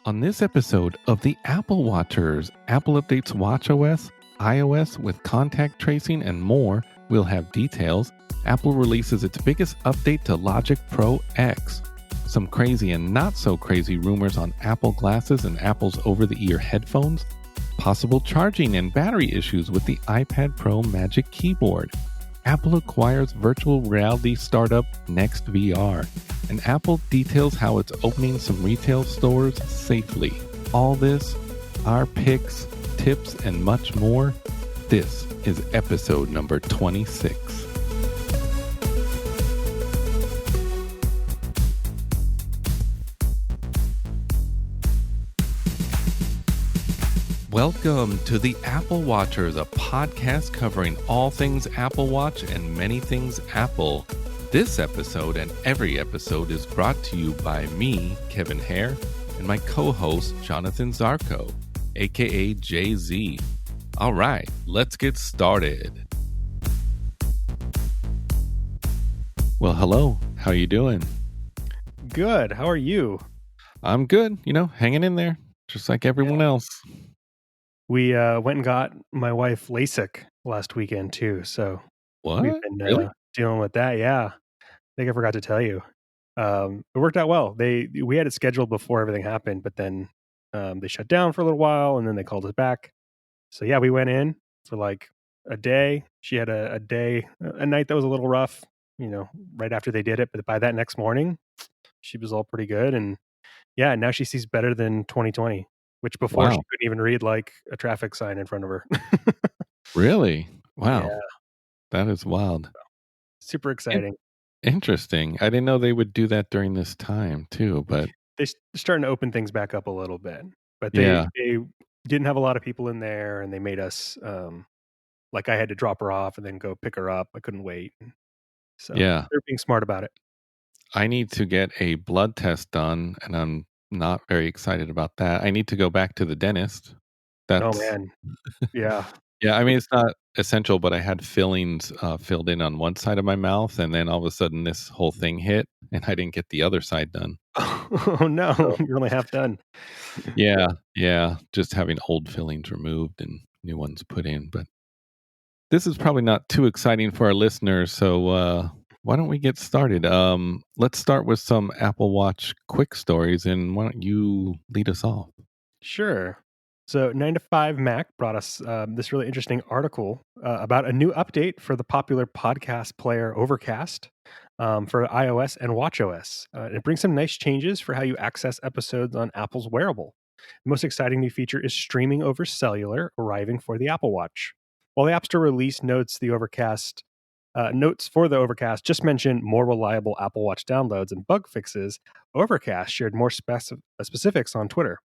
On this episode of the Apple Watchers, Apple updates watchOS, iOS with contact tracing, and more. We'll have details. Apple releases its biggest update to Logic Pro X. Some crazy and not so crazy rumors on Apple glasses and Apple's over-the-ear headphones. Possible charging and battery issues with the iPad Pro Magic Keyboard. Apple acquires virtual reality startup Next VR. And Apple details how it's opening some retail stores safely. All this, our picks, tips, and much more. This is episode number 26. Welcome to the Apple Watchers, a podcast covering all things Apple Watch and many things Apple. This episode and every episode is brought to you by me, Kevin Hare, and my co-host, Jonathan Zarko, aka Jay-Z. All right, let's get started. Well, hello. How you doing? Good. How are you? I'm good. Hanging in there, just like everyone else. We went and got my wife LASIK last weekend too. So What? we've been Really? dealing with that. Yeah. I think I forgot to tell you. It worked out well. We had it scheduled before everything happened, but then they shut down for a little while and then they called us back. So yeah, we went in for like a day. She had a night that was a little rough, right after they did it. But by that next morning, she was all pretty good. And yeah, now she sees better than 2020. Which before she couldn't even read like a traffic sign in front of her. Really? Wow. Yeah. That is wild. Super exciting. Interesting. I didn't know they would do that during this time too, but They're starting to open things back up a little bit. But they didn't have a lot of people in there, and they made us like I had to drop her off and then go pick her up. I couldn't wait. So they're being smart about it. I need to get a blood test done, and I'm not very excited about that. I need to go back to the dentist. Oh man. Yeah. Yeah, I mean, it's not essential, but I had fillings filled in on one side of my mouth, and then all of a sudden this whole thing hit, and I didn't get the other side done. Oh no, you're only half done. Yeah, just having old fillings removed and new ones put in. But this is probably not too exciting for our listeners, so why don't we get started? Let's start with some Apple Watch quick stories, and why don't you lead us off? Sure. So 9to5Mac brought us this really interesting article about a new update for the popular podcast player Overcast for iOS and watchOS. It brings some nice changes for how you access episodes on Apple's wearable. The most exciting new feature is streaming over cellular, arriving for the Apple Watch. While the App Store release notes for the Overcast just mentioned more reliable Apple Watch downloads and bug fixes, Overcast shared more specifics on Twitter.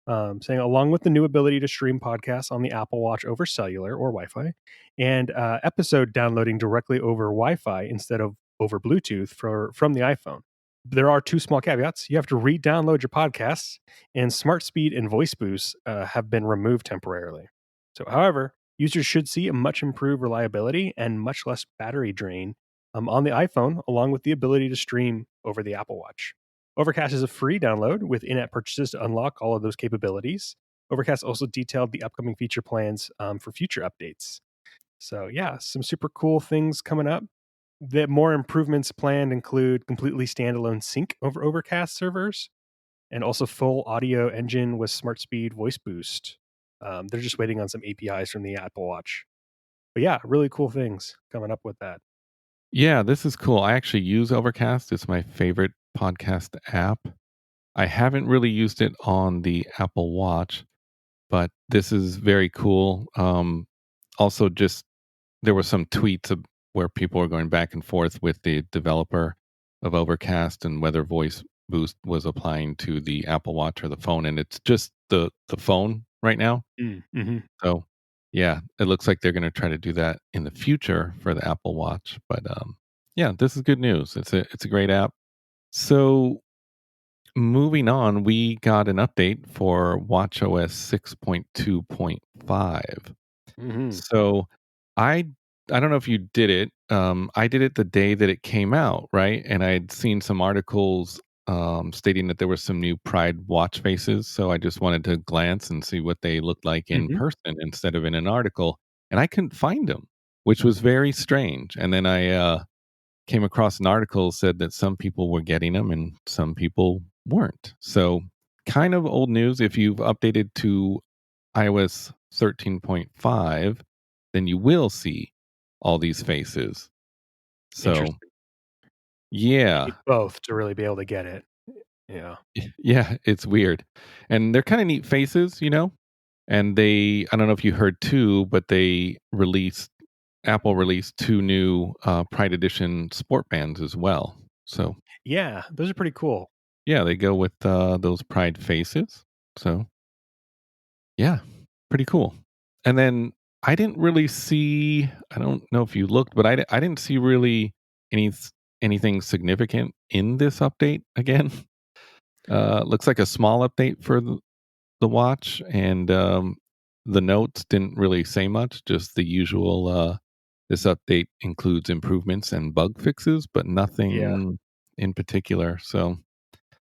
Saying along with the new ability to stream podcasts on the Apple Watch over cellular or Wi-Fi, and episode downloading directly over Wi-Fi instead of over Bluetooth from the iPhone. There are two small caveats. You have to re-download your podcasts, and Smart Speed and Voice Boost have been removed temporarily. So, however, users should see a much improved reliability and much less battery drain on the iPhone, along with the ability to stream over the Apple Watch. Overcast is a free download with in-app purchases to unlock all of those capabilities. Overcast also detailed the upcoming feature plans for future updates. So yeah, some super cool things coming up. The more improvements planned include completely standalone sync over Overcast servers and also full audio engine with Smart Speed Voice Boost. They're just waiting on some APIs from the Apple Watch. But yeah, really cool things coming up with that. Yeah, this is cool. I actually use Overcast. It's my favorite podcast app. I haven't really used it on the Apple Watch, but this is very cool. Also, just there were some tweets where people were going back and forth with the developer of Overcast and whether Voice Boost was applying to the Apple Watch or the phone, and it's just the phone right now. Mm-hmm. So yeah, it looks like they're going to try to do that in the future for the Apple Watch. But yeah, this is good news. It's a great app. So moving on, we got an update for watchOS 6.2.5. Mm-hmm. So I don't know if you did it. I did it the day that it came out, right? And I had seen some articles stating that there were some new Pride watch faces. So I just wanted to glance and see what they looked like in Mhm. person instead of in an article. And I couldn't find them, which was very strange. And then I came across an article said that some people were getting them and some people weren't. So kind of old news. If you've updated to iOS 13.5, then you will see all these faces. So Interesting. yeah, Need both to really be able to get it. Yeah. yeah, it's weird. And they're kind of neat faces, And I don't know if you heard too, but Apple released two new Pride Edition sport bands as well. So Yeah, those are pretty cool. yeah, they go with those Pride faces. So yeah, pretty cool. And then I didn't really see. I don't know if you looked, but I didn't see really any anything significant in this update. Again, looks like a small update for the watch, and the notes didn't really say much. Just the usual. This update includes improvements and bug fixes, but Yeah. nothing in particular. So,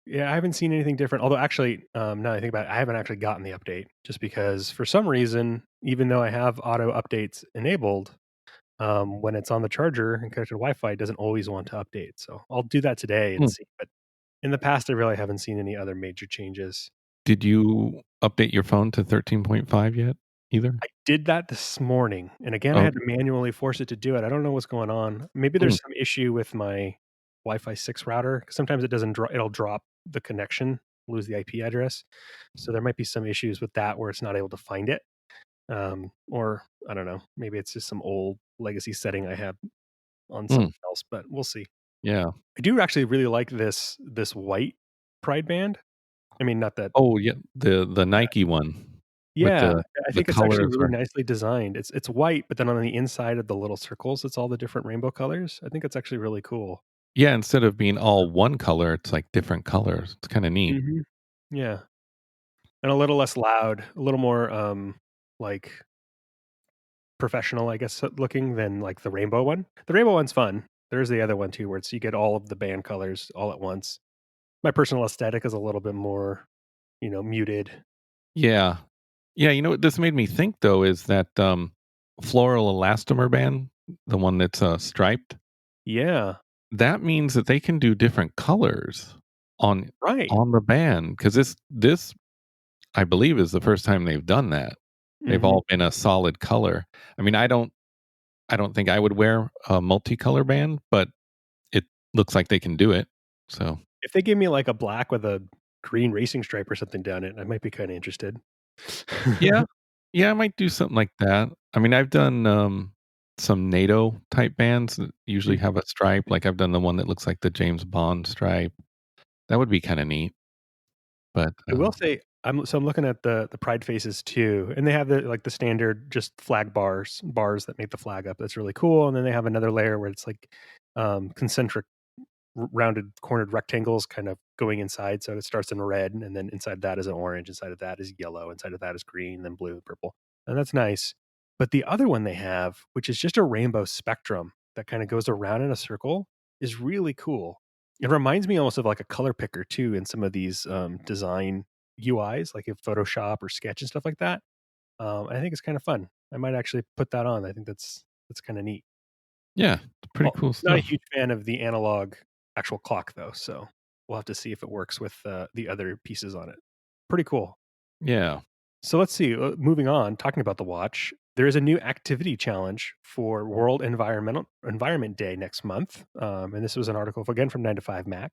Yeah, I haven't seen anything different. Although actually, now that I think about it, I haven't actually gotten the update just because for some reason, even though I have auto updates enabled, when it's on the charger and connected to Wi-Fi, it doesn't always want to update. So I'll do that today and hmm, see. But in the past, I really haven't seen any other major changes. did you update your phone to 13.5 yet? Either? I did that this morning, and again, I Oh, had to manually force it to do it. I don't know what's going on. Maybe mm, there's some issue with my Wi-Fi 6 router, 'cause sometimes it doesn't it'll drop the connection, lose the IP address. So there might be some issues with that where it's not able to find it. Or I don't know, maybe it's just some old legacy setting I have on mm, something else, but we'll see. yeah. I do actually really like this white Pride band. I mean, not that. Oh, yeah, the Nike one with Yeah, I the think it's actually colors really are nicely designed. It's white, but then on the inside of the little circles, it's all the different rainbow colors. I think it's actually really cool. yeah, instead of being all one color, it's like different colors. It's kinda neat. Mhm. Yeah, and a little less loud, a little more, like, professional, I guess, looking than, like, the rainbow one. The rainbow one's fun. There's the other one too, where you get all of the band colors all at once. My personal aesthetic is a little bit more, muted. Yeah. Yeah, you know what this made me think though is that, floral elastomer band, the one that's, striped, Yeah, that means that they can do different colors on right. the band because this, I believe, is the first time they've done that. They've Mhm. all been a solid color. I mean, I don't think I would wear a multicolor band, but it looks like they can do it. So, If they give me, like, a black with a green racing stripe or something down it, I might be kinda interested. yeah. Yeah, I might do something like that. I mean, I've done, some NATO type bands that usually Mhm. have a stripe, like, I've done the one that looks like the James Bond stripe. That would be kinda neat, but, I will say I'm looking at the pride faces too, and they have the standard just flag bars that make the flag up. That's really cool, and then they have another layer where it's like, concentric rounded cornered rectangles kind of going inside. So it starts in red, and then inside that is an orange, inside of that is yellow, inside of that is green, then blue, purple. And that's nice. But the other one they have, which is just a rainbow spectrum that kind of goes around in a circle, is really cool. It reminds me almost of like a color picker too in some of these design UIs, like in Photoshop or Sketch and stuff like that. I think it's kind of fun. I might actually put that on. I think that's kind of neat. yeah, it's pretty Well, cool not a stuff. huge fan of the analog actual clock though, so we'll have to see if it works with, the other pieces on it. Pretty cool. Yeah. So let's see, moving on, talking about the watch, there is a new activity challenge for World Environment Day next month, and this was an article again from 9 to 5 Mac.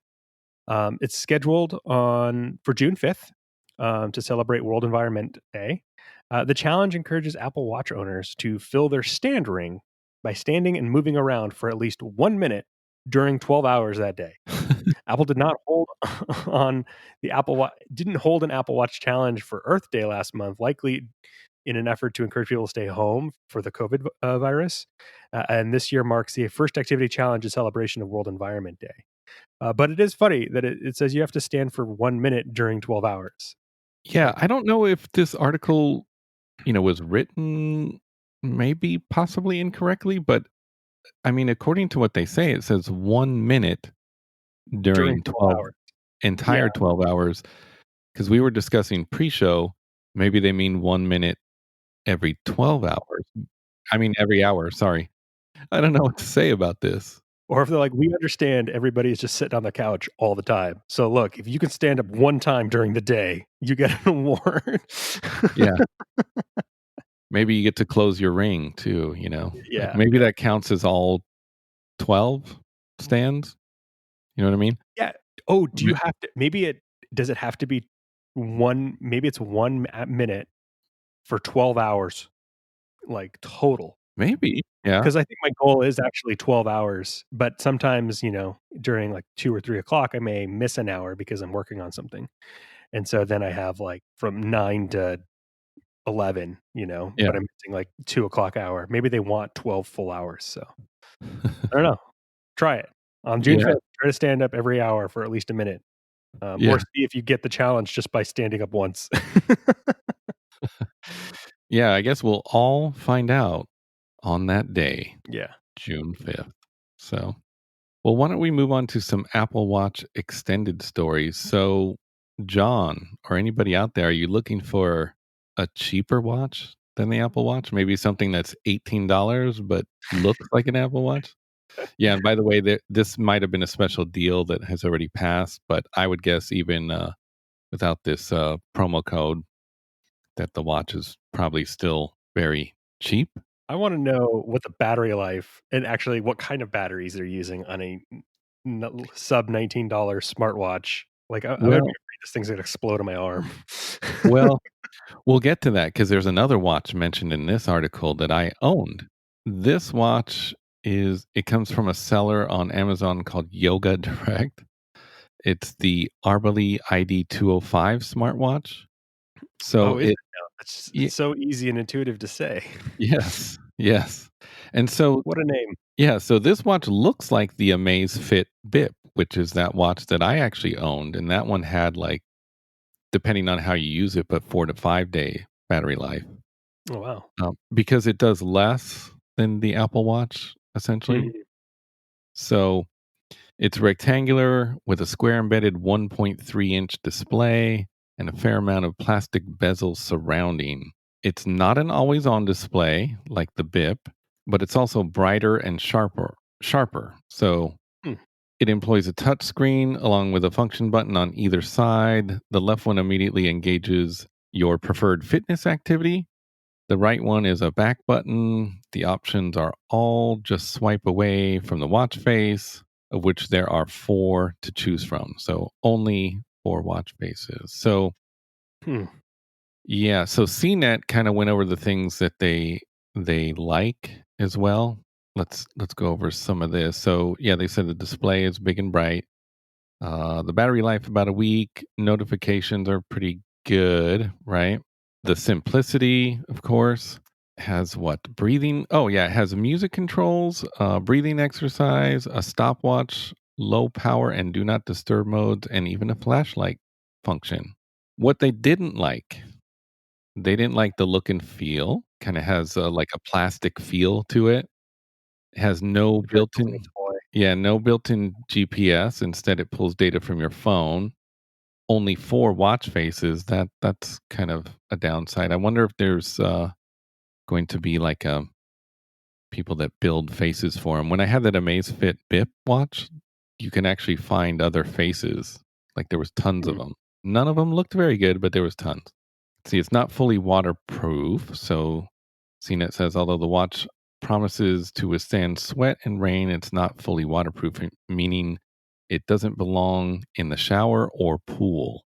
It's scheduled on for June 5th, to celebrate World Environment Day. The challenge encourages Apple Watch owners to fill their stand ring by standing and moving around for at least 1 minute during 12 hours that day. Apple did not hold on the Apple Watch didn't hold an Apple Watch challenge for Earth Day last month, likely in an effort to encourage people to stay home for the COVID virus. And this year marks the first activity challenge in celebration of World Environment Day. But it is funny that it says you have to stand for 1 minute during 12 hours. Yeah, Like, I don't know if this article, was written maybe possibly incorrectly, but, I mean, according to what they say, it says 1 minute during during 12 12 hours. entire 12 hours, because we were discussing pre-show, maybe they mean 1 minute every 12 hours. I mean, every hour, sorry. I don't know what to say about this. Or if they're like, "We understand everybody's just sitting on the couch all the time. So look, if you can stand up one time during the day, you get an award." Yeah. Maybe you get to close your ring too, Like, Yeah, maybe yeah. that counts as all 12 stands? You know what I mean? Yeah. Oh, do M you have to does it have to be maybe it's 1 minute for 12 hours, like, total? Maybe, yeah. Because I think my goal is actually 12 hours, but sometimes, during, like, 2 or 3 o'clock, I may miss an hour because I'm working on something, and so then I have, like, from 9 to 11, Yeah. but I'm missing, like, 2 o'clock hour. Maybe they want 12 full hours, so I don't know. Try it. On June Yeah, 5th, try to stand up every hour for at least a minute, or yeah, see if you get the challenge just by standing up once. yeah, I guess we'll all find out on that day, Yeah. June 5th. So, well, why don't we move on to some Apple Watch extended stories? So, John, or anybody out there, are you looking for a cheaper watch than the Apple Watch? Maybe something that's $18 but looks like an Apple Watch? Yeah, and by the way, this might have been a special deal that has already passed, but I would guess even without this promo code that the watch is probably still very cheap. I wanna know what the battery life and actually what kind of batteries they're using on a sub $19 smartwatch. Like, I would be Well, afraid this thing's gonna explode on my arm. well, we'll get to that because there's another watch mentioned in this article that I owned. This watch it comes from a seller on Amazon called Yoga Direct. It's the Arbali ID 205 smartwatch. So Oh, is it it now? It's y- so easy and intuitive to say. yes, yes. And so What a name. yeah, so this watch looks like the Amazfit Bip, which is that watch that I actually owned, and that one had like, depending on how you use it, but 4 to 5 day battery life, Oh, wow. because it does less than the Apple Watch essentially. Mhm. So it's rectangular with a square embedded 1.3-inch display and a fair amount of plastic bezels surrounding. It's not an always-on display like the Bip, but it's also brighter and sharper. So Hmm. it employs a touch screen along with a function button on either side. The left one immediately engages your preferred fitness activity. The right one is a back button. The options are all just swipe away from the watch face, of which there are four to choose from. So only four watch faces. So Hmm. yeah, so CNET kind of went over the things that they like as well. Let's go over some of this. So yeah, they said the display is big and bright. The battery life about a week. Notifications are pretty good, right? The simplicity, of course, has what breathing. Oh yeah, it has music controls, breathing exercise, a stopwatch, low power and do not disturb modes, and even a flashlight function. What they didn't like the look and feel. Kind of has like a plastic feel to it. It has no Very clean built-in, toy. yeah, no built-in GPS. Instead, it pulls data from your phone. Only four watch faces. That's kind of a downside. I wonder if there's going to be like people that build faces for them. When I had that Amazfit Bip watch, you can actually find other faces. Like there was tons of Hmm. them. None of them looked very good, but there was tons. See, it's not fully waterproof. So CNET says, although the watch promises to withstand sweat and rain, it's not fully waterproof, meaning it doesn't belong in the shower or pool.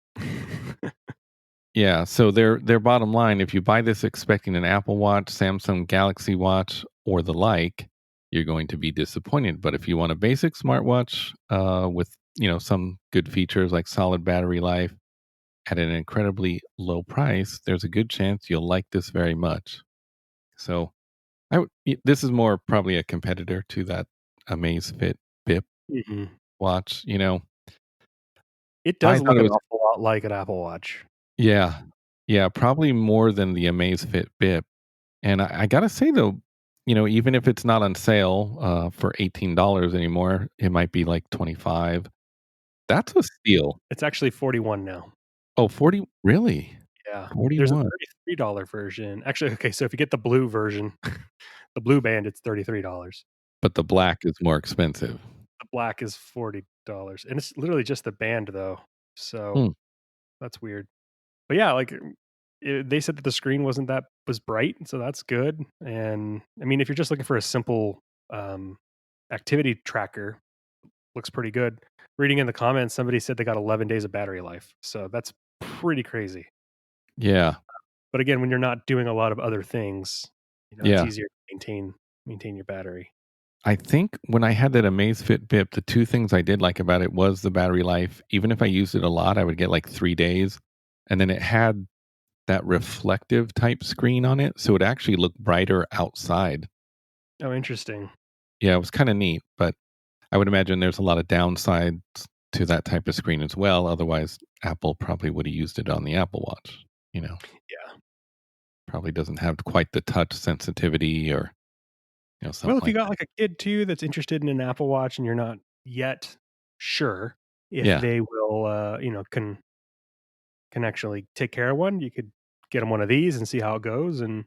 Yeah, so their bottom line, if you buy this expecting an Apple Watch, Samsung Galaxy Watch, or the like, you're going to be disappointed. But if you want a basic smartwatch with some good features like solid battery life at an incredibly low price, there's a good chance you'll like this very much. So this is more probably a competitor to that Amazfit Bip Mhm. watch. It I does thought look it an was awful lot like an Apple Watch. yeah, yeah, probably more than the Amazfit Bip. And I gotta say though, even if it's not on sale for $18 anymore, it might be like 25. That's a steal. It's actually $41 now. Oh, 40? Really? Yeah. There's a 41. $33 version. Actually, okay, so if you get the blue version, the blue band, it's $33. But the black is more expensive. The black is $40. And it's literally just the band though. So Hmm. that's weird. But yeah, like they said that the screen was bright, so that's good. And I mean, if you're just looking for a simple um, activity tracker, looks pretty good. Reading in the comments, somebody said they got 11 days of battery life, so that's pretty crazy. Yeah. But again, when you're not doing a lot of other things, it's Yeah. easier to maintain your battery. I think when I had that Amazfit Bip, the two things I did like about it was the battery life. Even if I used it a lot, I would get like 3 days. And then it had that reflective type screen on it, so it actually looked brighter outside. Oh, interesting. Yeah, it was kind of neat, but I would imagine there's a lot of downsides to that type of screen as well. Otherwise, Apple probably would have used it on the Apple Watch. Yeah. Probably doesn't have quite the touch sensitivity or Well, something if you like got that. like a kid too that's interested in an Apple Watch and you're not yet sure if Yeah, they will, can actually take care of one, you could get them one of these and see how it goes, and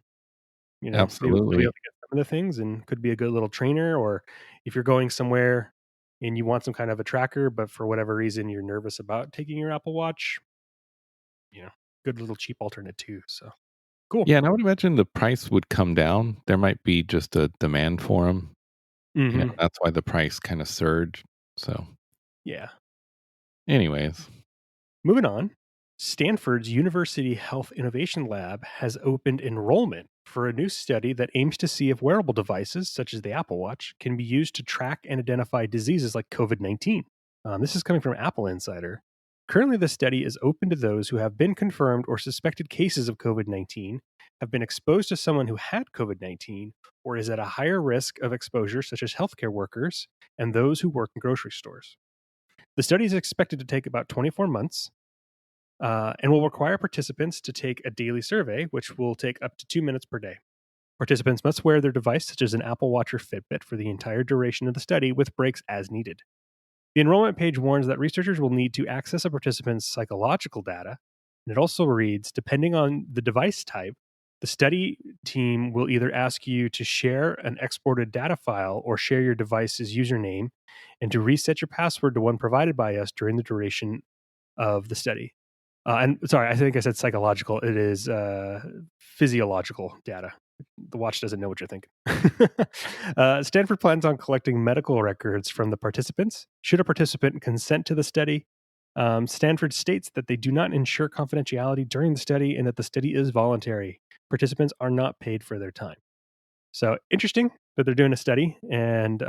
they'll be able absolutely. to get some of the things, and could be a good little trainer. Or if you're going somewhere and you want some kind of a tracker, but for whatever reason you're nervous about taking your Apple Watch, good little cheap alternate too. So cool. Yeah, and I would imagine the price would come down. There might be just a demand for them. Hmm. That's why the price kind of surged. So, Yeah. anyways, Moving on, Stanford's University Health Innovation Lab has opened enrollment for a new study that aims to see if wearable devices, such as the Apple Watch, can be used to track and identify diseases like COVID 19. This is coming from Appleinsider. Currently, the study is open to those who have been confirmed or suspected cases of COVID 19, have been exposed to someone who had COVID 19, or is at a higher risk of exposure, such as healthcare workers and those who work in grocery stores. The study is expected to take about 24 months and will require participants to take a daily survey, which will take up to 2 minutes per day. Participants must wear their device, such as an Apple Watch or Fitbit, for the entire duration of the study, with breaks as needed. The enrollment page warns that researchers will need to access a participant's psychological data, and it also reads, depending on the device type, the study team will either ask you to share an exported data file or share your device's username and to reset your password to one provided by us during the duration of the study. And sorry, I think I said psychological. It is physiological data. The watch doesn't know what you're thinking. Stanford plans on collecting medical records from the participants. Should a participant consent to the study, Stanford states that they do not ensure confidentiality during the study and that the study is voluntary. Participants are not paid for their time. So interesting that they're doing a study, and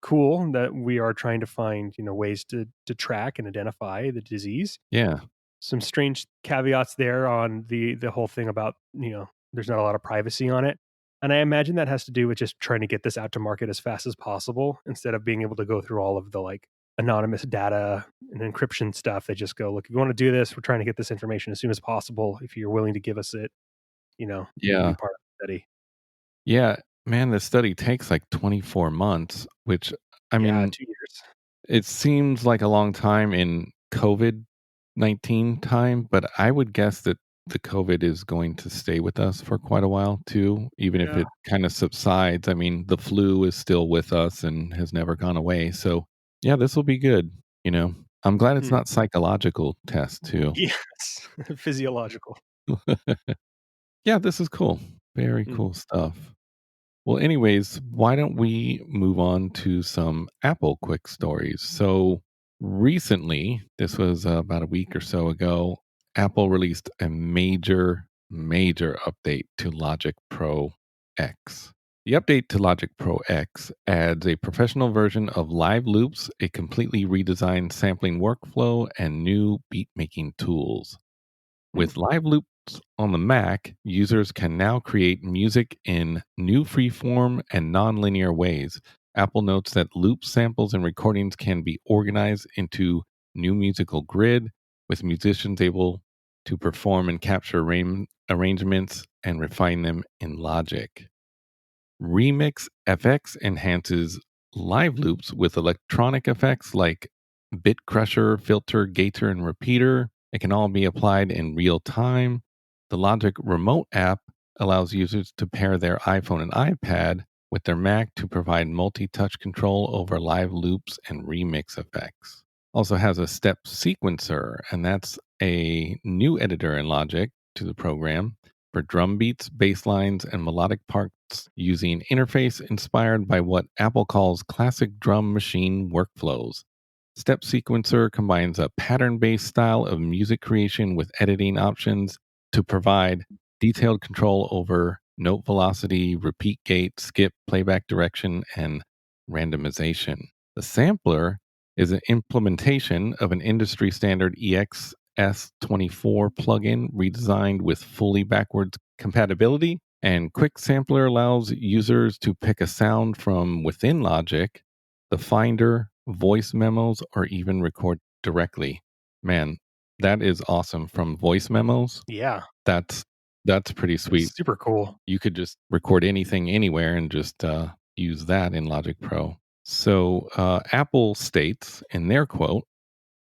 cool that we are trying to find ways to track and identify the disease. yeah. Some strange caveats there on the whole thing about there's not a lot of privacy on it, and I imagine that has to do with just trying to get this out to market as fast as possible instead of being able to go through all of the like anonymous data and encryption stuff. They just go, look, if you want to do this, we're trying to get this information as soon as possible. If you're willing to give us it, you can be Yeah. part of the study. Yeah. Man, this study takes like 24 months, which, I Yeah, mean, 2 years. it seems like a long time in COVID-19 time, but I would guess that the COVID is going to stay with us for quite a while too, even if Yeah. it kind of subsides. I mean, the flu is still with us and has never gone away. So, yeah, this will be good. I'm glad it's Mm. not psychological test too. Yes. Physiological. Yeah, this is cool. Very Mm. cool stuff. Well, anyways, why don't we move on to some Apple quick stories? So, recently, this was about a week or so ago, Apple released a major update to Logic Pro X. The update to Logic Pro X adds a professional version of Live Loops, a completely redesigned sampling workflow, and new beat making tools. Mm. With Live Loops on the Mac, users can now create music in new freeform and nonlinear ways. Apple notes that loop samples and recordings can be organized into new musical grid, with musicians able to perform and capture arrangements and refine them in Logic. Remix FX enhances live loops with electronic effects like bit crusher, filter, gator, and repeater. It can all be applied in real time. The Logic Remote app allows users to pair their iPhone and iPad with their Mac to provide multi-touch control over live loops and remix effects. Also has a step sequencer, and that's a new editor in Logic to the program for drum beats, bass lines, and melodic parts using interface inspired by what Apple calls classic drum machine workflows. Step Sequencer combines a pattern based style of music creation with editing options to provide detailed control over note velocity, repeat gate, skip, playback direction, and randomization. The sampler is an implementation of an industry standard EXS24 plugin redesigned with fully backwards compatibility. And Quick Sampler allows users to pick a sound from within Logic, the Finder, voice memos, or even record directly. Man, that is awesome. From voice memos, Yeah, that's pretty sweet. it's super cool. You could just record anything anywhere and just use that in Logic Pro. So Apple states in their quote,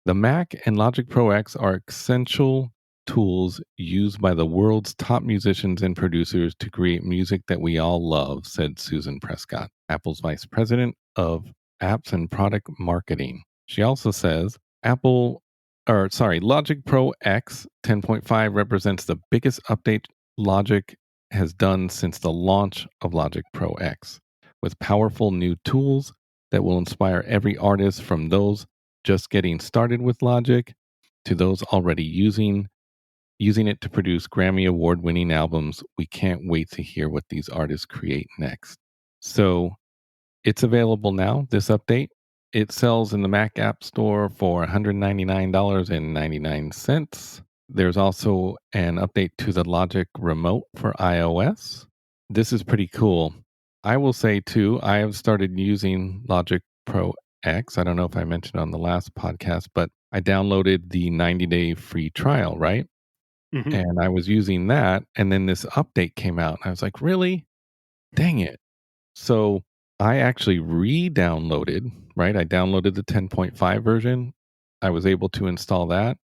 the Mac and Logic Pro X are essential tools used by the world's top musicians and producers to create music that we all love, said Susan Prescott, Apple's vice president of apps and product marketing. She also says Logic Pro X 10.5 represents the biggest update Logic has done since the launch of Logic Pro X, with powerful new tools that will inspire every artist, from those just getting started with Logic to those already using it to produce Grammy award winning albums. We can't wait to hear what these artists create next. So it's available now, this update. It sells in the Mac App Store for $199.99. There's also an update to the Logic Remote for iOS. This is pretty cool. I will say, too, I have started using Logic Pro X. I don't know if I mentioned on the last podcast, but I downloaded the 90-day free trial, right? Mhm. And I was using that. And then this update came out. And I was like, really? Dang it. So I actually re-downloaded, right? I downloaded the 10.5 version. I was able to install that,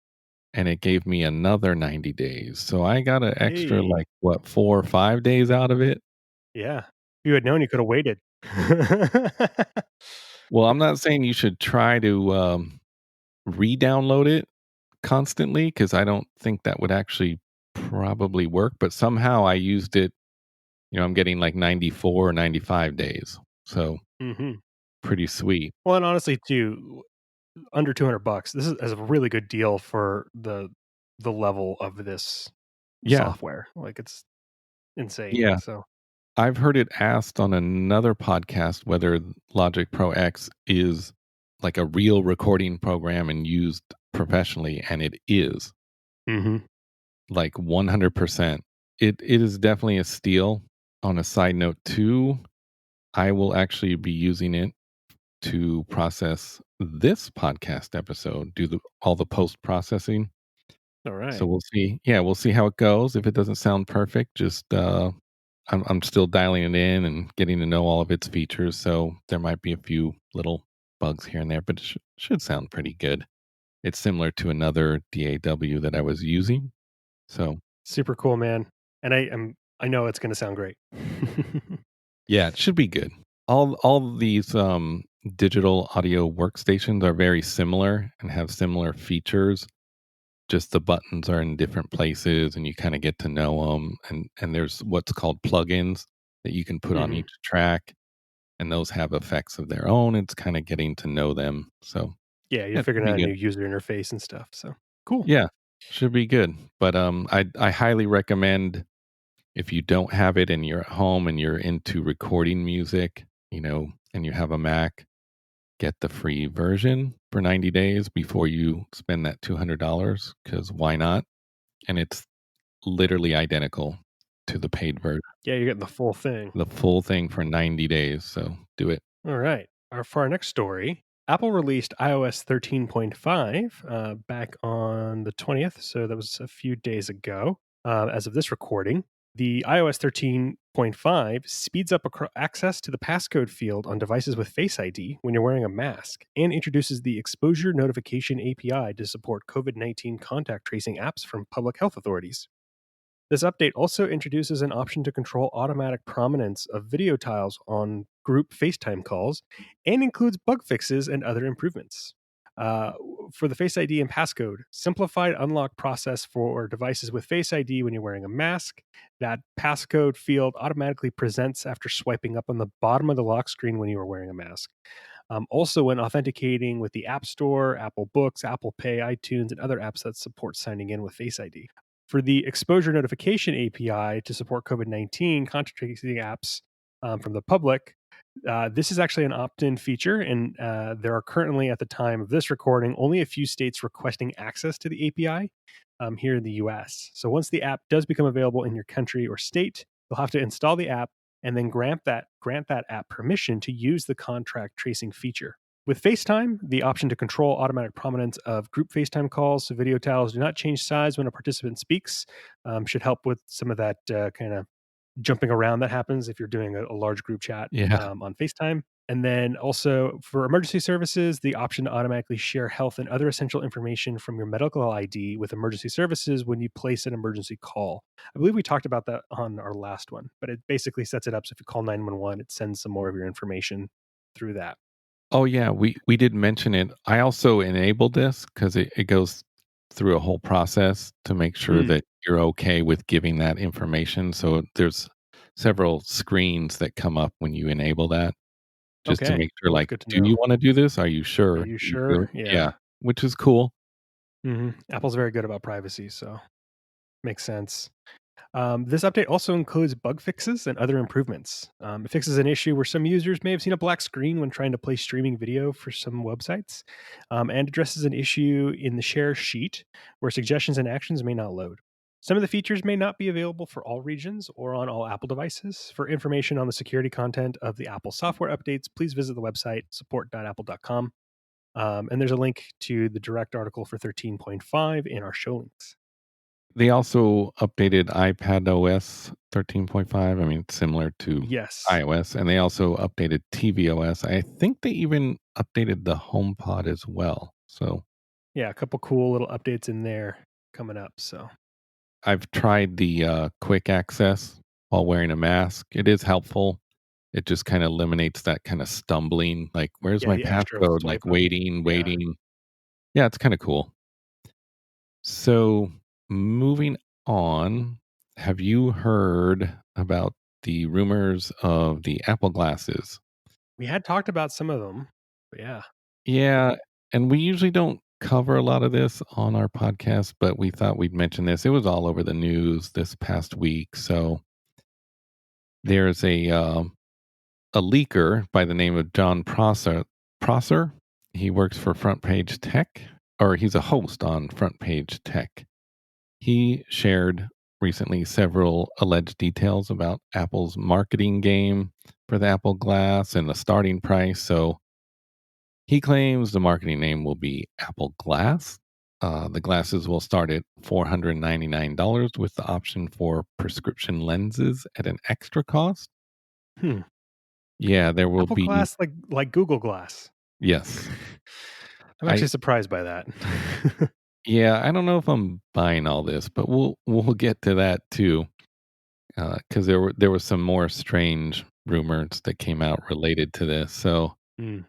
and it gave me another 90 days. So I got an extra, Hey, 4 or 5 days out of it. yeah. If you had known, you could have waited. Well, I'm not saying you should try to re-download it constantly, because I don't think that would actually probably work. But somehow I used it. I'm getting like 94 or 95 days. So Mhm. pretty sweet. Well, and honestly, too, under $200, this is a really good deal for the level of this Yeah. software. Like, it's insane. Yeah. So, I've heard it asked on another podcast whether Logic Pro X is like a real recording program and used professionally, and it is mhm. like 100%. It is definitely a steal. On a side note, too, I will actually be using it to process this podcast episode, do all the post processing. All So right. we'll see. Yeah, we'll see how it goes. If it doesn't sound perfect, just I'm still dialing it in and getting to know all of its features. So there might be a few little bugs here and there, but it should sound pretty good. It's similar to another DAW that I was using. So Super cool, man. And I know it's gonna sound great. yeah, it should be good. All of these digital audio workstations are very similar and have similar features. Just the buttons are in different places, and you kind of get to know them. And there's what's called plugins that you can put on Mhm. each track, and those have effects of their own. It's kind of getting to know them. So Yeah, you're yeah, it should figuring be out a good. new user interface and stuff. So, cool. Yeah, should be good. But I highly recommend, if you don't have it and you're at home and you're into recording music, and you have a Mac, get the free version for 90 days before you spend that $200, because why not? And it's literally identical to the paid version, Yeah, you're getting the full thing. the full thing for 90 days. So do it. All right. For our next story, Apple released iOS 13.5 back on the 20th. So that was a few days ago as of this recording. The iOS 13.5 speeds up access to the passcode field on devices with Face ID when you're wearing a mask and introduces the Exposure Notification API to support COVID-19 contact tracing apps from public health authorities. This update also introduces an option to control automatic prominence of video tiles on group FaceTime calls and includes bug fixes and other improvements. Uh, for the Face ID and passcode, simplified unlock process for devices with Face ID when you're wearing a mask. That passcode field automatically presents after swiping up on the bottom of the lock screen when you are wearing a mask. Also, when authenticating with the App Store, Apple Books, Apple Pay, iTunes, and other apps that support signing in with Face ID. For the Exposure Notification API to support COVID-19 contact tracing apps from the public, this is actually an opt-in feature, and there are currently, at the time of this recording, only a few states requesting access to the API here in the US. So once the app does become available in your country or state, you'll have to install the app and then grant that app permission to use the contract tracing feature. With FaceTime, the option to control automatic prominence of group FaceTime calls so video tiles do not change size when a participant speaks should help with some of that kind of jumping around that happens if you're doing a large group chat Yeah. on FaceTime. And then also for emergency services, the option to automatically share health and other essential information from your medical ID with emergency services when you place an emergency call. I believe we talked about that on our last one, but it basically sets it up so if you call 911, it sends some more of your information through that. Oh, yeah. We did mention it. I also enabled this because it goes through a whole process to make sure Mm, that you're okay with giving that information. So there's several screens that come up when you enable that just to okay. make sure, Well, that's like, good to do you know. want to do this? Are you Are sure? you You feel sure? it? Yeah. Yeah, which is cool. Apple's very good about privacy, so makes sense. This update also includes bug fixes and other improvements. It fixes an issue where some users may have seen a black screen when trying to play streaming video for some websites, and addresses an issue in the share sheet where suggestions and actions may not load. Some of the features may not be available for all regions or on all Apple devices. For information on the security content of the Apple software updates, please visit the website support.apple.com. And there's a link to the direct article for 13.5 in our show links. They also updated iPad OS 13.5. I mean, it's similar to Yes. iOS, and they also updated tvOS. I think they even updated the HomePod as well. So Yeah, a couple cool little updates in there coming up. So I've tried the quick access while wearing a mask. It is helpful. It just kind of eliminates that kind of stumbling, like, where's yeah, my the extra passcode? Like swipe up. waiting, Yeah, waiting. Yeah, it's kind of cool. So moving on, have you heard about the rumors of the Apple glasses? we had talked about some of them, but yeah. Yeah, and we usually don't cover a lot of this on our podcast, but we thought we'd mention this. It was all over the news this past week. So there's a leaker by the name of John Prosser. Prosser. He works for Front Page Tech, or he's a host on Front Page Tech. He shared recently several alleged details about Apple's marketing game for the Apple Glass and the starting price. So he claims the marketing name will be Apple Glass. The glasses will start at $499 with the option for prescription lenses at an extra cost. Hmm. Yeah, there will Apple be. Glass, like Google Glass. Yes. I'm I actually surprised by that. Yeah, I don't know if I'm buying all this, but we'll get to that too. Because there were some more strange rumors that came out related to this. So Hmm.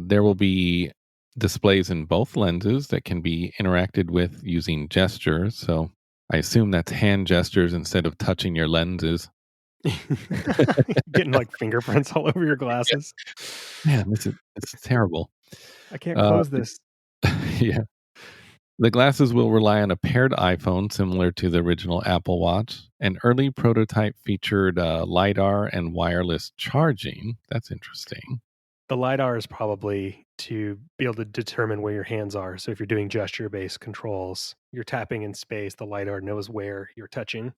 there will be displays in both lenses that can be interacted with using gestures. So I assume that's hand gestures instead of touching your lenses. Getting like fingerprints all over your glasses. Man, this is terrible. I can't Uh, close this. yeah. The glasses will rely on a paired iPhone similar to the original Apple Watch. An early prototype featured LiDAR and wireless charging. That's interesting. The LiDAR is probably to be able to determine where your hands are. So if you're doing gesture based controls, you're tapping in space, the LiDAR knows where you're touching.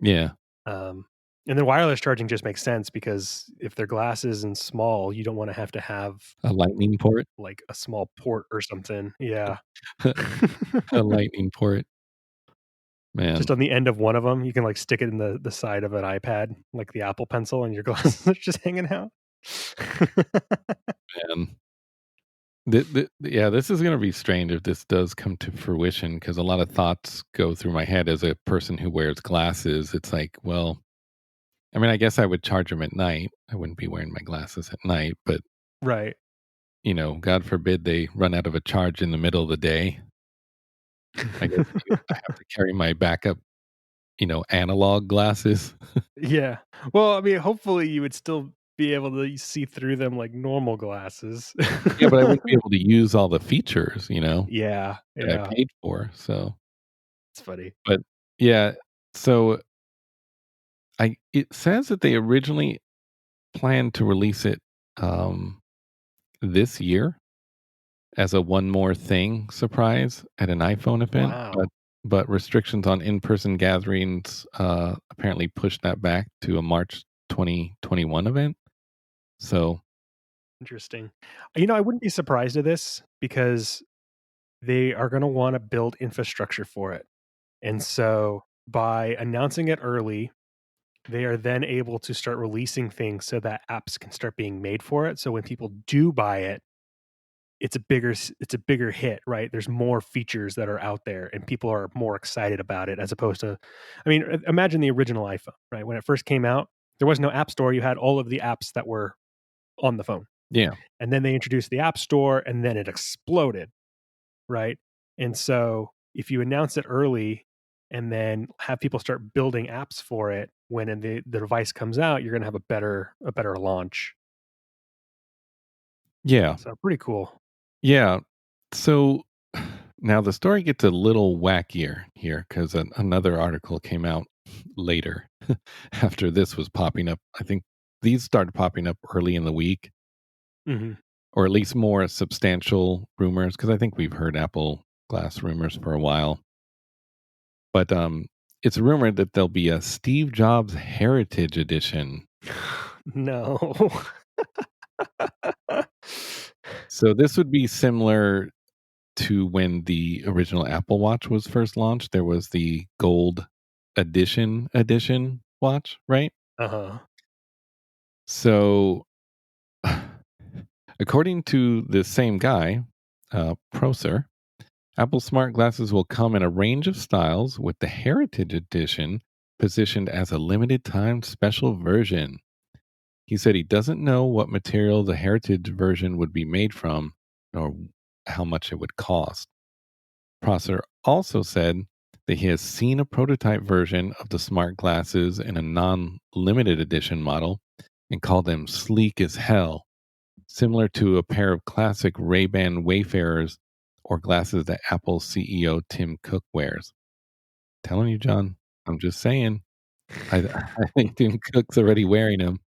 Yeah. Um, and then wireless charging just makes sense because if they're glasses and small, you don't want to have A lightning port. like a small port or something. Yeah. A lightning port. Man. Just on the end of one of them, you can, like, stick it in the side of an iPad, like the Apple Pencil, and your glasses are just hanging out. Man. Yeah, this is gonna be strange if this does come to fruition, because a lot of thoughts go through my head as a person who wears glasses. It's like, well, I mean, I guess I would charge them at night. I wouldn't be wearing my glasses at night, but, Right. God forbid they run out of a charge in the middle of the day. I guess I have to carry my backup, analog glasses. Yeah. Well, I mean, hopefully, you would still be able to see through them like normal glasses. Yeah, but I wouldn't be able to use all the features, Yeah, that I yeah. paid for, so It's funny. but, yeah, so it says that they originally planned to release it, um, this year as a one more thing surprise at an iPhone event, but Wow. restrictions on in-person gatherings, apparently pushed that back to a March 2021 event, so Interesting. I wouldn't be surprised at this because they are gonna wanna build infrastructure for it. And so by announcing it early, they are then able to start releasing things so that apps can start being made for it. So when people do buy it, it's a bigger hit, right? There's more features that are out there and people are more excited about it as opposed to, I mean, imagine the original iPhone, right? When it first came out, there was no app store. You had all of the apps that were on the phone. yeah. And then they introduced the app store and then it exploded, right? And so if you announce it early and then have people start building apps for it when the device comes out, you're going to have a better launch. Yeah. So pretty cool. Yeah. So now the story gets a little wackier here because another article came out later after this was popping up. I think these started popping up early in the week, Mhm. or at least more substantial rumors, because I think we've heard Apple Glass rumors for a while. But it's rumored that there'll be a Steve Jobs Heritage Edition. No. So this would be similar to when the original Apple Watch was first launched. There was the gold edition watch, right? Uh-huh. So according to the same guy, Proser, Apple smart glasses will come in a range of styles, with the Heritage Edition positioned as a limited time special version. He said he doesn't know what material the Heritage version would be made from, nor how much it would cost. Prosser also said that he has seen a prototype version of the smart glasses in a non limited edition model and called them sleek as hell, similar to a pair of classic Ray-Ban Wayfarers or glasses that Apple CEO Tim Cook wears. Telling you, John, I'm just saying. I think Tim Cook's already wearing them.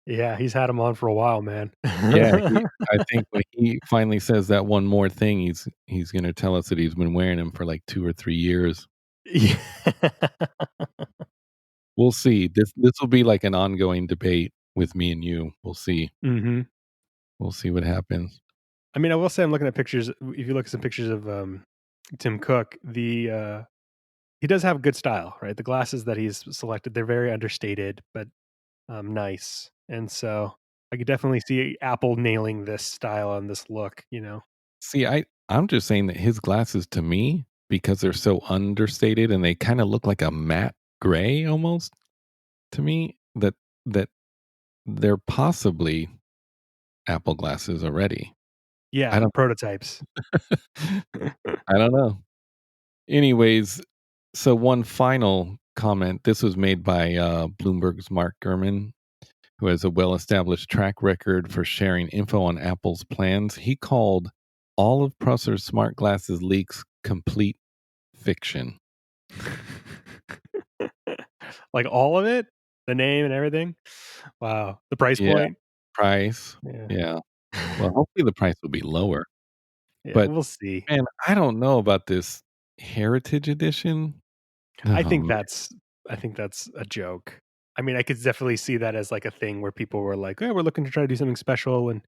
Yeah, he's had him on for a while, man. Yeah, I think when he finally says that one more thing, he's gonna tell us that he's been wearing them for like 2 or 3 years. Yeah. We'll see. This will be like an ongoing debate with me and you. We'll see. Mhm. We'll see what happens. I mean, I will say I'm looking at pictures. If you look at some pictures of, Tim Cook, he does have good style, right? The glasses that he's selected, they're very understated, but, nice. And so, I could definitely see Apple nailing this style and this look, you know? See, I'm just saying that his glasses to me, because they're so understated and they kinda look like a matte gray almost to me, that they're possibly Apple glasses already. I Yeah, don't prototypes. I don't know. Anyways, so one final comment. This was made by Bloomberg's Mark Gurman, who has a well-established track record for sharing info on Apple's plans. He called all of Prosser's smart glasses leaks complete fiction. Like, all of it? The name and everything? Wow. The price Yeah, point? price. Yeah. Yeah. Well, hopefully the price will be lower. Yeah, But we'll see. man, I don't know about this Heritage Edition. I Oh think man, that's I think that's a joke. I mean, I could definitely see that as like a thing where people were like, "Yeah, we're looking to try to do something special," and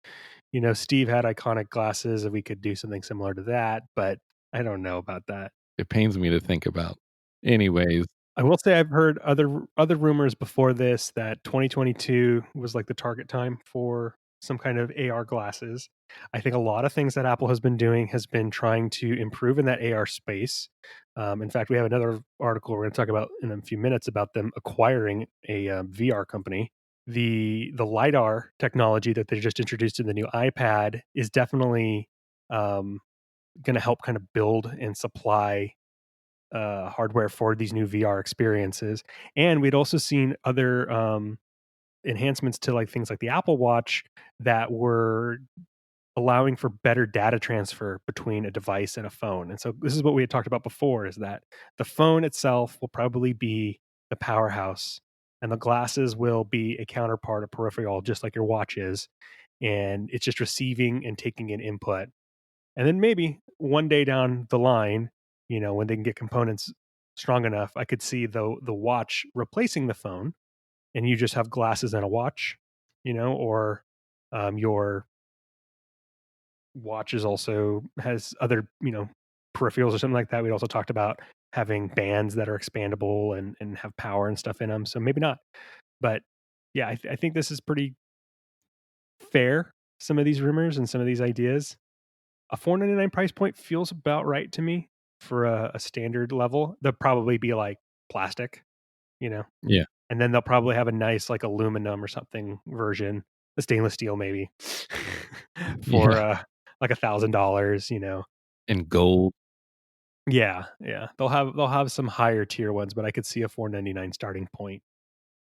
Steve had iconic glasses, and we could do something similar to that. But I don't know about that. it pains me to think about. Anyways, I will say I've heard other rumors before this that 2022 was like the target time for some kind of AR glasses. I think a lot of things that Apple has been doing has been trying to improve in that AR space. In fact, we have another article we're going to talk about in a few minutes about them acquiring a VR company. The lidar technology that they just introduced in the new iPad is definitely going to help kind of build and supply hardware for these new VR experiences. And we'd also seen other enhancements to like things like the Apple Watch that were allowing for better data transfer between a device and a phone. And so this is what we had talked about before, is that the phone itself will probably be the powerhouse and the glasses will be a counterpart, a peripheral, just like your watch is. And it's just receiving and taking in input. And then maybe one day down the line, when they can get components strong enough, I could see the watch replacing the phone, and you just have glasses and a watch, or your watch is also has other peripherals or something like that. We also talked about having bands that are expandable and have power and stuff in them. So maybe not, but yeah, I think this is pretty fair. Some of these rumors and some of these ideas. A $499 price point feels about right to me for a standard level. They'll probably be like plastic, you know, yeah, and then they'll probably have a nice like aluminum or something version, a stainless steel maybe, for yeah, like $1,000. and gold. Yeah, yeah. They'll have some higher tier ones, but I could see a $499 starting point.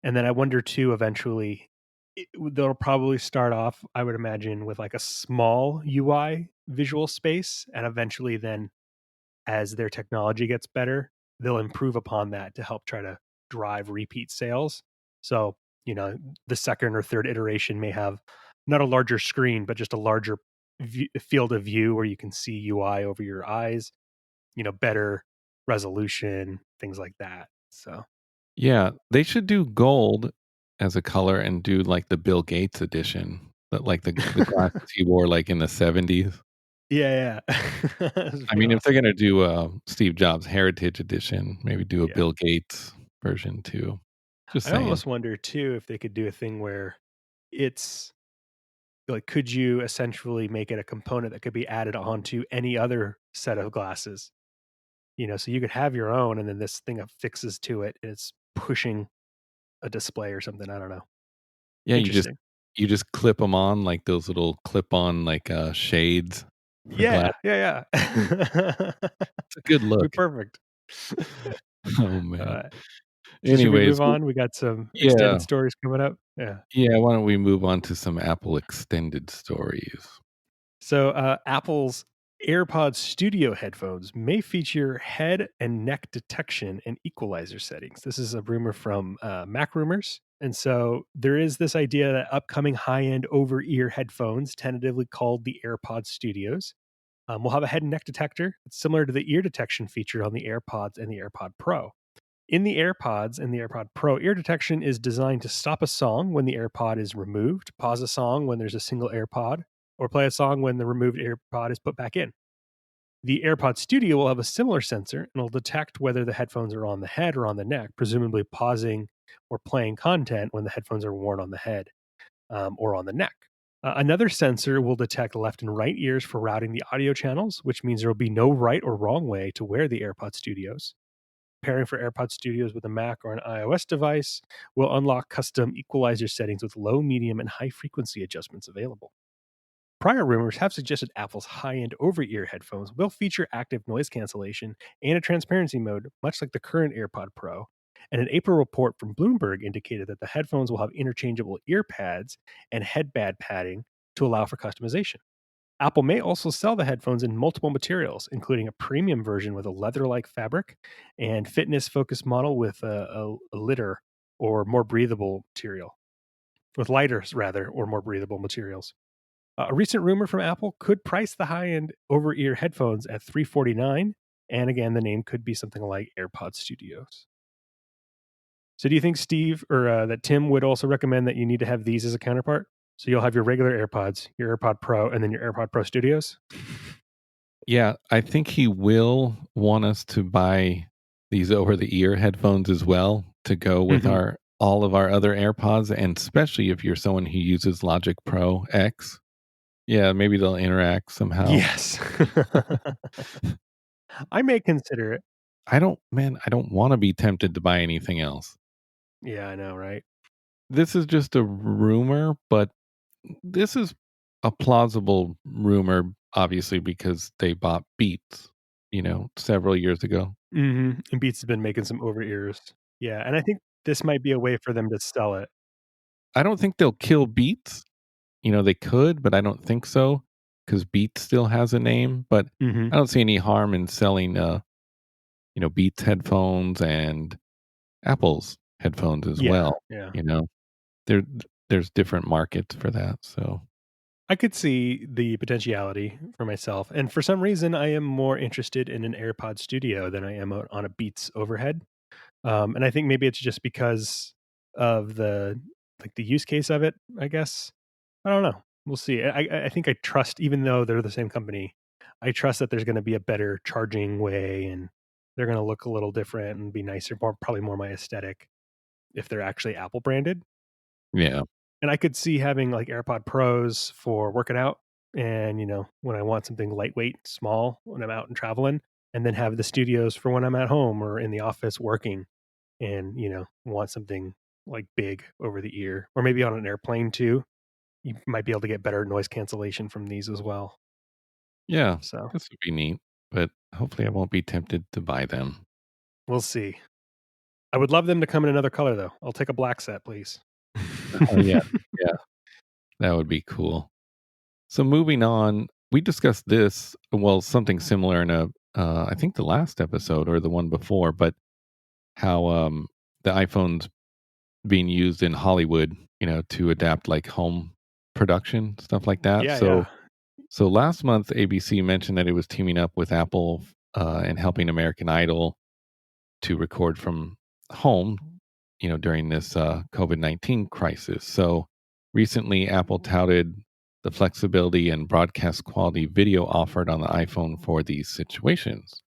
And then I wonder too, eventually, they'll probably start off, I would imagine, with like a small UI visual space, and eventually, then as their technology gets better, they'll improve upon that to help try to drive repeat sales. So, the second or third iteration may have not a larger screen, but just a larger field of view where you can see UI over your eyes, better resolution, things like that. So, Yeah, they should do gold as a color and do like the Bill Gates edition, but like the glasses he wore like in the 70s. yeah, yeah. That'd I be mean, if they're awesome. gonna do a Steve Jobs Heritage Edition, maybe do a Yeah. Bill Gates version too. Just I saying. almost wonder too if they could do a thing where it's like, could you essentially make it a component that could be added onto any other set of glasses? So you could have your own, and then this thing affixes to it, and it's pushing a display or something. I don't know. Yeah, Interesting. you just clip them on like those little clip-on like, shades for glass. Yeah, yeah, yeah. It's a good Be look. perfect. Oh, man. Uh, so should we Anyways, move on? We got some yeah, extended stories coming up. Yeah. yeah, why don't we move on to some Apple extended stories? So, Apple's AirPods Studio headphones may feature head and neck detection and equalizer settings. This is a rumor from MacRumors. And so there is this idea that upcoming high end over ear headphones, tentatively called the AirPods Studios, will have a head and neck detector. It's similar to the ear detection feature on the AirPods and the AirPod Pro. In the AirPods and the AirPod Pro, ear detection is designed to stop a song when the AirPod is removed, pause a song when there's a single AirPod, or play a song when the removed AirPod is put back in. The AirPod Studio will have a similar sensor and will detect whether the headphones are on the head or on the neck, presumably pausing or playing content when the headphones are worn on the head or on the neck. Another sensor will detect left and right ears for routing the audio channels, which means there will be no right or wrong way to wear the AirPod Studios. Pairing for AirPod Studios with a Mac or an iOS device will unlock custom equalizer settings with low, medium, and high frequency adjustments available. Prior rumors have suggested Apple's high end over ear headphones will feature active noise cancellation and a transparency mode, much like the current AirPod Pro. And an April report from Bloomberg indicated that the headphones will have interchangeable ear pads and headband padding to allow for customization. Apple may also sell the headphones in multiple materials, including a premium version with a leather like fabric and fitness focused model with a lighter or more breathable material, with lighters rather, or more breathable materials. A recent rumor from Apple could price the high end over ear headphones at $349. And again, the name could be something like AirPod Studios. So, do you think Steve or that Tim would also recommend that you need to have these as a counterpart? So, you'll have your regular AirPods, your AirPod Pro, and then your AirPod Pro Studios? Yeah, I think he will want us to buy these over-the-ear headphones as well to go with Mhm. our all of our other AirPods, and especially if you're someone who uses Logic Pro X. Yeah, maybe they'll interact somehow. Yes. I may consider it. I don't wanna be tempted to buy anything else. Yeah, I know, right? This is just a rumor, but this is a plausible rumor, obviously, because they bought Beats, several years ago. Mhm, and Beats has been making some over ears. Yeah, and I think this might be a way for them to sell it. I don't think they'll kill Beats. They could, but I don't think so because Beats still has a name. But Mhm. I don't see any harm in selling, Beats headphones and Apple's headphones as Yeah, well. yeah. You know, there there's different markets for that. So I could see the potentiality for myself, and for some reason, I am more interested in an AirPod Studio than I am on a Beats overhead. And I think maybe it's just because of the use case of it, I guess. I don't know. We'll see. I think I trust, even though they're the same company, I trust that there's gonna be a better charging way, and they're gonna look a little different and be nicer, probably more my aesthetic if they're actually Apple branded. yeah, And I could see having, like, AirPod Pros for working out and, when I want something lightweight, small when I'm out and traveling, and then have the studios for when I'm at home or in the office working and, want something, like, big over the ear, or maybe on an airplane too. You might be able to get better noise cancellation from these as well. yeah, So, this would be neat. But hopefully, I won't be tempted to buy them. we'll see. I would love them to come in another color, though. I'll take a black set, please. Oh yeah, yeah, that would be cool. So moving on, we discussed this, well, something similar in I think the last episode or the one before, but how the iPhone's being used in Hollywood, to adapt like home production stuff like that. Yeah, So yeah. last month, ABC mentioned that it was teaming up with Apple and helping American Idol to record from home, during this COVID-19 crisis. So recently, Apple touted the flexibility and broadcast quality video offered on the iPhone for these situations.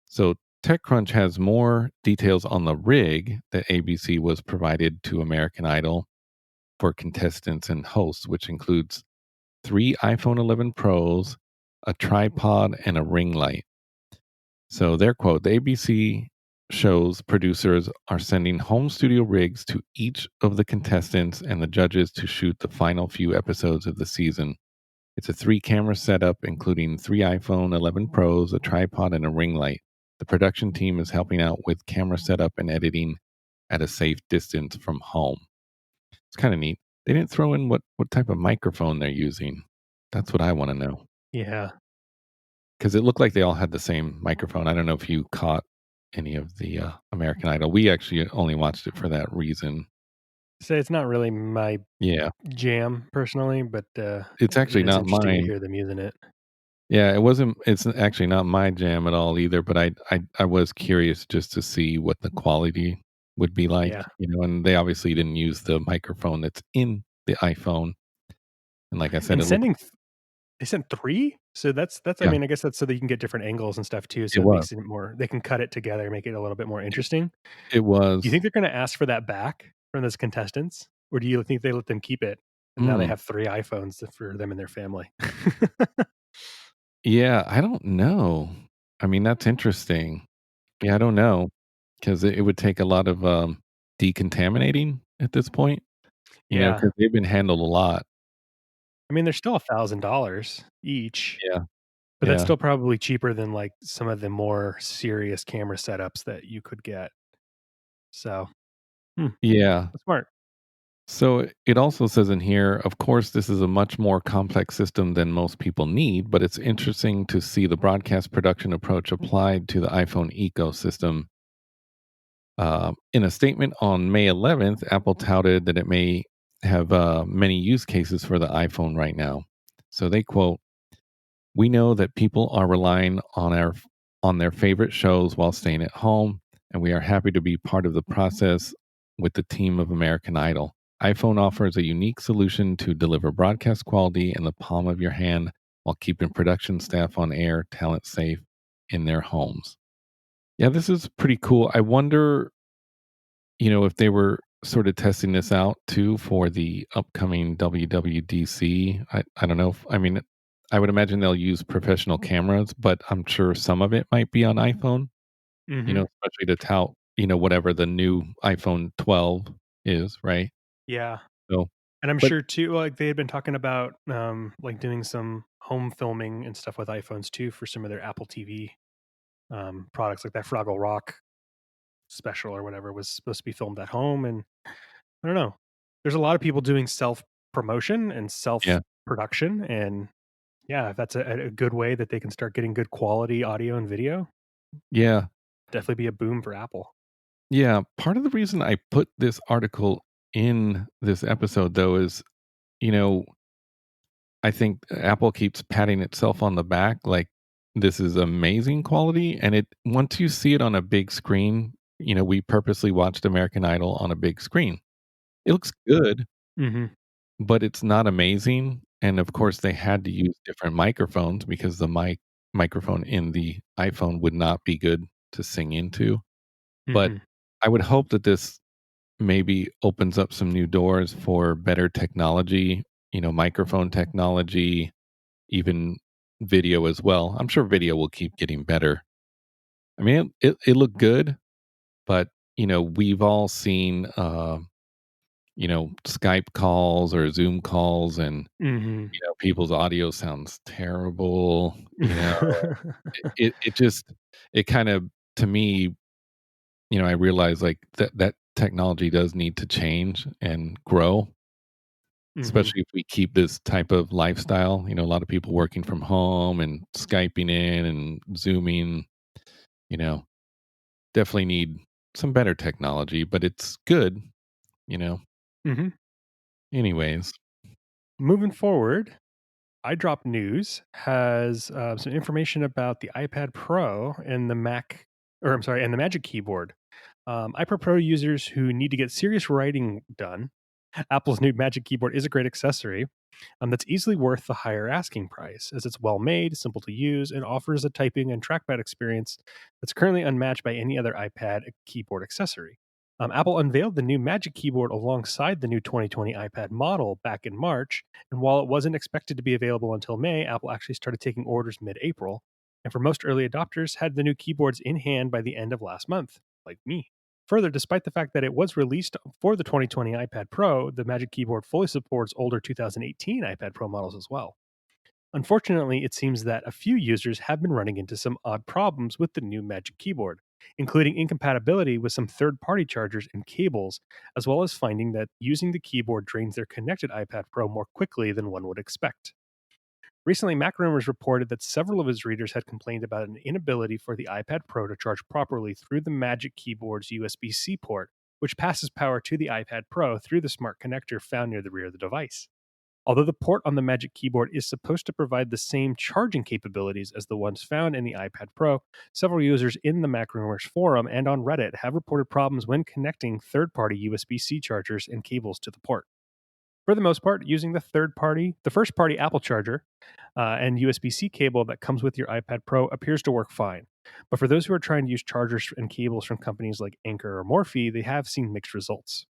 So TechCrunch has more details on the rig that ABC was provided to American Idol for contestants and hosts, which includes three iPhone 11 Pros, a tripod, and a ring light. So their quote, the ABC show's producers are sending home studio rigs to each of the contestants and the judges to shoot the final few episodes of the season. It's a three-camera setup, including three iPhone 11 Pros, a tripod, and a ring light. The production team is helping out with camera setup and editing at a safe distance from home. It's kind of neat. They didn't throw in what type of microphone they're using. That's what I want to know. Yeah. Because it looked like they all had the same microphone. I don't know if you caught any of the American Idol. We actually only watched it for that reason. So it's not really my Yeah, jam personally, but, it's it actually is not interesting to mine. hear them using it. Yeah, it wasn't. It's actually not my jam at all either. But I was curious just to see what the quality would be like. Yeah. And they obviously didn't use the microphone that's in the iPhone. And like I said, And it looked. they sent 3? So that's I Yeah, mean, I guess that's so that you can get different angles and stuff too, it so it was. makes it more they can cut it together, make it a little bit more interesting. It Do you was. think they're gonna ask for that back from those contestants? Or do you think they let them keep it, and now they Mm, have 3 iPhones for them and their family? yeah, I don't know. I mean, that's interesting. Yeah, I don't know, 'cause it would take a lot of, decontaminating at this point, Yeah. because they've been handled a lot. I mean, they're still $1,000 each, Yeah, but that's yeah, still probably cheaper than, like, some of the more serious camera setups that you could get. So, yeah. that's smart. So it also says in here, of course, this is a much more complex system than most people need, but it's interesting to see the broadcast production approach applied to the iPhone ecosystem. In a statement on May 11th, Apple touted that it may have many use cases for the iPhone right now. So they quote, "We know that people are relying on their favorite shows while staying at home, and we are happy to be part of the process with the team of American Idol. iPhone offers a unique solution to deliver broadcast quality in the palm of your hand while keeping production staff on air, talent safe in their homes." Yeah, this is pretty cool. I wonder, if they were sort of testing this out too for the upcoming WWDC. I don't know I would imagine they'll use professional cameras, but I'm sure some of it might be on iPhone, Hmm. especially to tout, whatever the new iPhone 12 is, right? Yeah. So, And I'm but sure too, like they had been talking about like doing some home filming and stuff with iPhones too for some of their Apple TV products, like that Fraggle Rock special or whatever was supposed to be filmed at home. And I don't know. There's a lot of people doing self promotion and self yeah, production, and yeah, if that's a good way that they can start getting good quality audio and video, yeah, definitely be a boom for Apple. yeah. Part of the reason I put this article in this episode, though, is, you know, I think Apple keeps patting itself on the back like this is amazing quality. And once you see it on a big screen, we purposely watched American Idol on a big screen. It looks good, Hmm. but it's not amazing. And of course, they had to use different microphones because the microphone in the iPhone would not be good to sing into. But Hmm. I would hope that this maybe opens up some new doors for better technology, microphone technology, even video as well. I'm sure video will keep getting better. I mean, it looked good, but we've all seen Skype calls or Zoom calls, and Hmm. people's audio sounds terrible. It just it kind of, to me, I realize like that technology does need to change and grow, Hmm. especially if we keep this type of lifestyle. A lot of people working from home and Skyping in and Zooming, you know, definitely need some better technology, but it's good, you know. Hmm. Anyways, Moving forward, iDrop News has some information about the iPad Pro and the Mac, or I'm sorry, and the Magic Keyboard. iPad Pro users who need to get serious writing done, Apple's new Magic Keyboard is a great accessory that's easily worth the higher asking price, as it's well made, simple to use, and offers a typing and trackpad experience that's currently unmatched by any other iPad keyboard accessory. Apple unveiled the new Magic Keyboard alongside the new 2020 iPad model back in March, and while it wasn't expected to be available until May, Apple actually started taking orders mid April. And for most early adopters, had the new keyboards in hand by the end of last month, like me. Further, despite the fact that it was released for the 2020 iPad Pro, the Magic Keyboard fully supports older 2018 iPad Pro models as well. Unfortunately, it seems that a few users have been running into some odd problems with the new Magic Keyboard, including incompatibility with some third party chargers and cables, as well as finding that using the keyboard drains their connected iPad Pro more quickly than one would expect. Recently, MacRumors reported that several of his readers had complained about an inability for the iPad Pro to charge properly through the Magic Keyboard's USB C port, which passes power to the iPad Pro through the smart connector found near the rear of the device. Although the port on the Magic Keyboard is supposed to provide the same charging capabilities as the ones found in the iPad Pro, several users in the MacRumors forum and on Reddit have reported problems when connecting third party USB C chargers and cables to the port. For the most part, using the first party Apple charger and USB C cable that comes with your iPad Pro appears to work fine. But for those who are trying to use chargers and cables from companies like Anker or Morphe, they have seen mixed results.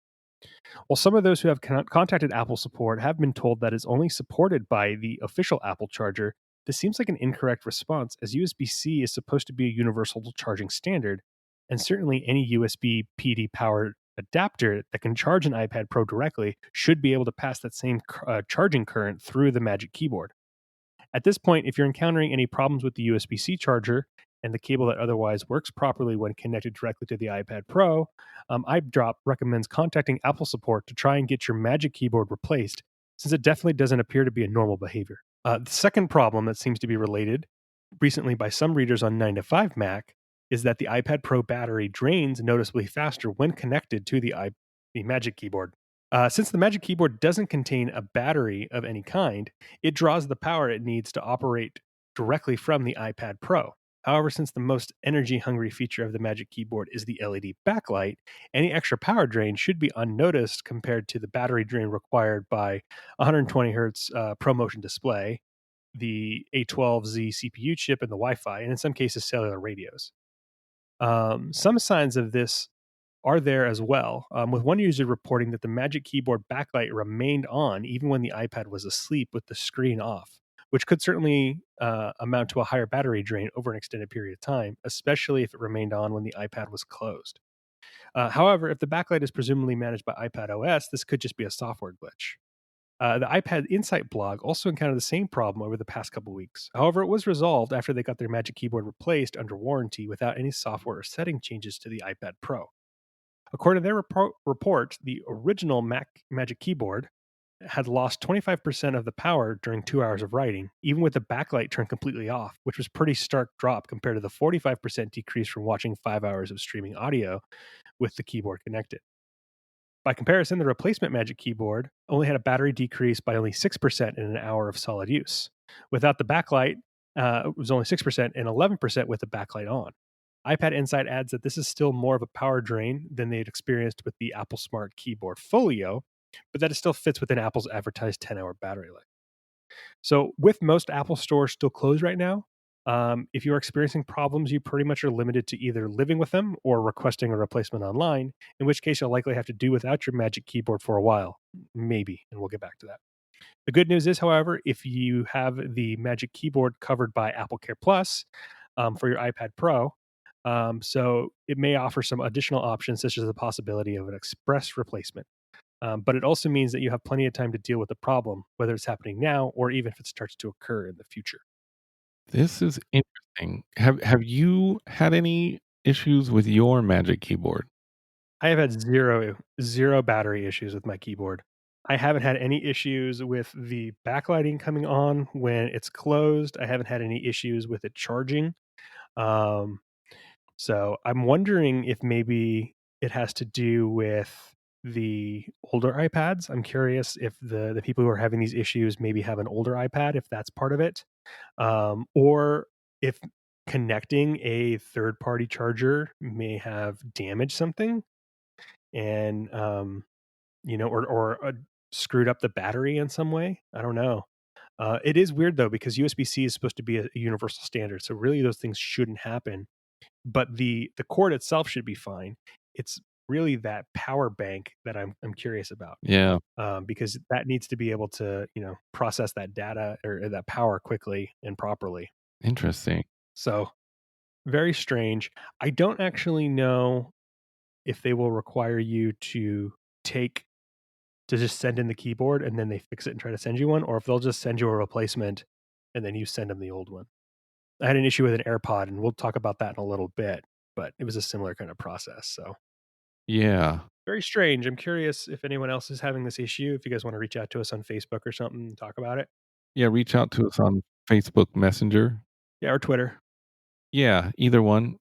While some of those who have contacted Apple support have been told that it's only supported by the official Apple charger, this seems like an incorrect response, as USB C is supposed to be a universal charging standard, and certainly any USB PD powered adapter that can charge an iPad Pro directly should be able to pass that same charging current through the Magic Keyboard. At this point, if you're encountering any problems with the USB C charger and the cable that otherwise works properly when connected directly to the iPad Pro, iDrop recommends contacting Apple support to try and get your Magic Keyboard replaced, since it definitely doesn't appear to be a normal behavior. The second problem that seems to be related recently by some readers on 9 to 5 Mac is that the iPad Pro battery drains noticeably faster when connected to the Magic Keyboard. Since the Magic Keyboard doesn't contain a battery of any kind, it draws the power it needs to operate directly from the iPad Pro. However, since the most energy hungry feature of the Magic Keyboard is the LED backlight, any extra power drain should be unnoticed compared to the battery drain required by 120 hertz ProMotion display, the A12Z CPU chip, and the Wi Fi, and in some cases, cellular radios. Some signs of this are there as well, with one user reporting that the Magic Keyboard backlight remained on even when the iPad was asleep with the screen off, which could certainly amount to a higher battery drain over an extended period of time, especially if it remained on when the iPad was closed. However, if the backlight is presumably managed by iPad OS, this could just be a software glitch. The iPad Insight blog also encountered the same problem over the past couple weeks. However, it was resolved after they got their Magic Keyboard replaced under warranty without any software or setting changes to the iPad Pro. According to their report, the original Magic Keyboard had lost 25% of the power during 2 hours of writing, even with the backlight turned completely off, which was pretty stark drop compared to the 45% decrease from watching 5 hours of streaming audio with the keyboard connected. By comparison, the replacement Magic Keyboard only had a battery decrease by only 6% in an hour of solid use. Without the backlight, it was only 6% and 11% with the backlight on. iPad Insight adds that this is still more of a power drain than they'd experienced with the Apple Smart Keyboard Folio, but that it still fits within Apple's advertised 10-hour battery life. So, with most Apple stores still closed right now, if you're experiencing problems, you pretty much are limited to either living with them or requesting a replacement online, in which case you'll likely have to do without your Magic Keyboard for a while. Maybe, and we'll get back to that. The good news is, however, if you have the Magic Keyboard covered by Apple Care Plus for your iPad Pro, so it may offer some additional options, such as the possibility of an express replacement. But it also means that you have plenty of time to deal with the problem, whether it's happening now or even if it starts to occur in the future. This is interesting. Have you had any issues with your Magic Keyboard? I have had zero battery issues with my keyboard. I haven't had any issues with the backlighting coming on when it's closed. I haven't had any issues with it charging. Um, so I'm wondering if maybe it has to do with the older iPads. I'm curious if the people who are having these issues maybe have an older iPad, if that's part of it, or if connecting a third party charger may have damaged something and or screwed up the battery in some way. I don't know. It is weird though because USB-C is supposed to be a universal standard, so really those things shouldn't happen. But the cord itself should be fine. It's really that power bank that I'm curious about, Yeah, because that needs to be able to process that data or that power quickly and properly. interesting. So very strange. I don't actually know if they will require you to take to just send in the keyboard and then they fix it and try to send you one, or if they'll just send you a replacement and then you send them the old one. I had an issue with an AirPod, and we'll talk about that in a little bit, but it was a similar kind of process. So Yeah. very strange. I'm curious if anyone else is having this issue. If you guys want to reach out to us on Facebook or something and talk about it. Yeah, reach out to us on Facebook Messenger. Yeah, or Twitter. Yeah, either one.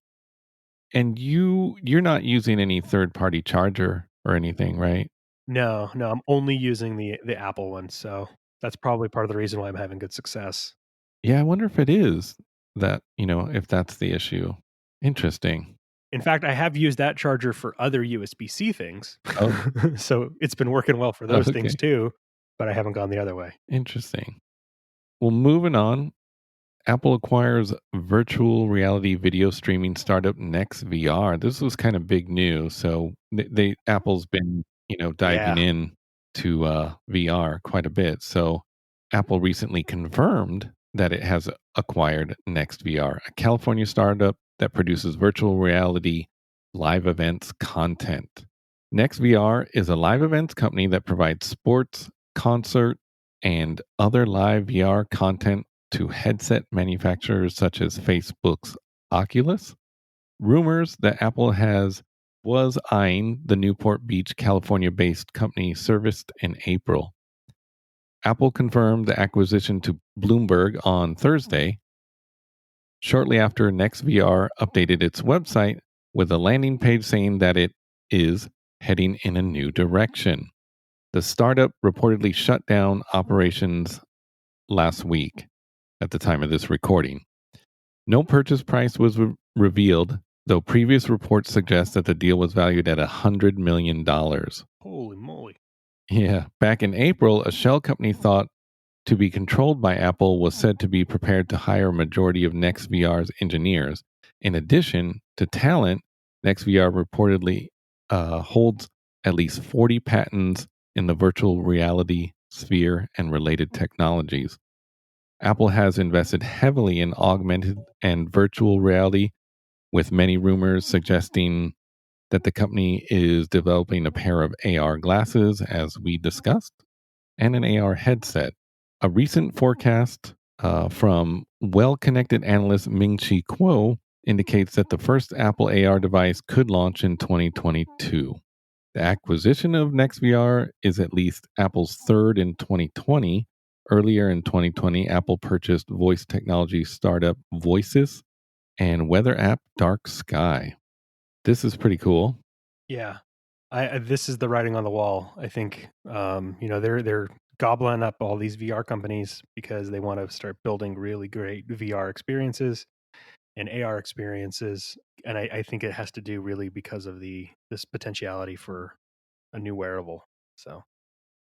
And you're not using any third-party charger or anything, right? No, I'm only using the Apple one. So that's probably part of the reason why I'm having good success. Yeah, I wonder if it is that, if that's the issue. Interesting. In fact, I have used that charger for other USB-C things. Oh, So it's been working well for those things okay. too, but I haven't gone the other way. Interesting. Well, moving on, Apple acquires virtual reality video streaming startup Next VR. This was kind of big news. So Apple's been, diving Yeah. in to VR quite a bit. So Apple recently confirmed that it has acquired Next VR, a California startup that produces virtual reality live events content. Next VR is a live events company that provides sports, concert, and other live VR content to headset manufacturers such as Facebook's Oculus. Rumors that Apple was eyeing the Newport Beach, California-based company serviced in April. Apple confirmed the acquisition to Bloomberg on Thursday, shortly after NextVR updated its website with a landing page saying that it is heading in a new direction. The startup reportedly shut down operations last week at the time of this recording. No purchase price was revealed, though previous reports suggest that the deal was valued at $100 million. Holy moly. Yeah. Back in April, a shell company thought to be controlled by Apple was said to be prepared to hire a majority of NextVR's engineers. In addition to talent, NextVR reportedly holds at least 40 patents in the virtual reality sphere and related technologies. Apple has invested heavily in augmented and virtual reality, with many rumors suggesting that the company is developing a pair of AR glasses, as we discussed, and an AR headset. A recent forecast from well connected analyst Ming Chi Kuo indicates that the first Apple AR device could launch in 2022. The acquisition of NextVR is at least Apple's third in 2020. Earlier in 2020, Apple purchased voice technology startup Voices and weather app Dark Sky. This is pretty cool. Yeah. This is the writing on the wall. I think they're gobbling up all these VR companies because they want to start building really great VR experiences and AR experiences, and I think it has to do really because of this potentiality for a new wearable. So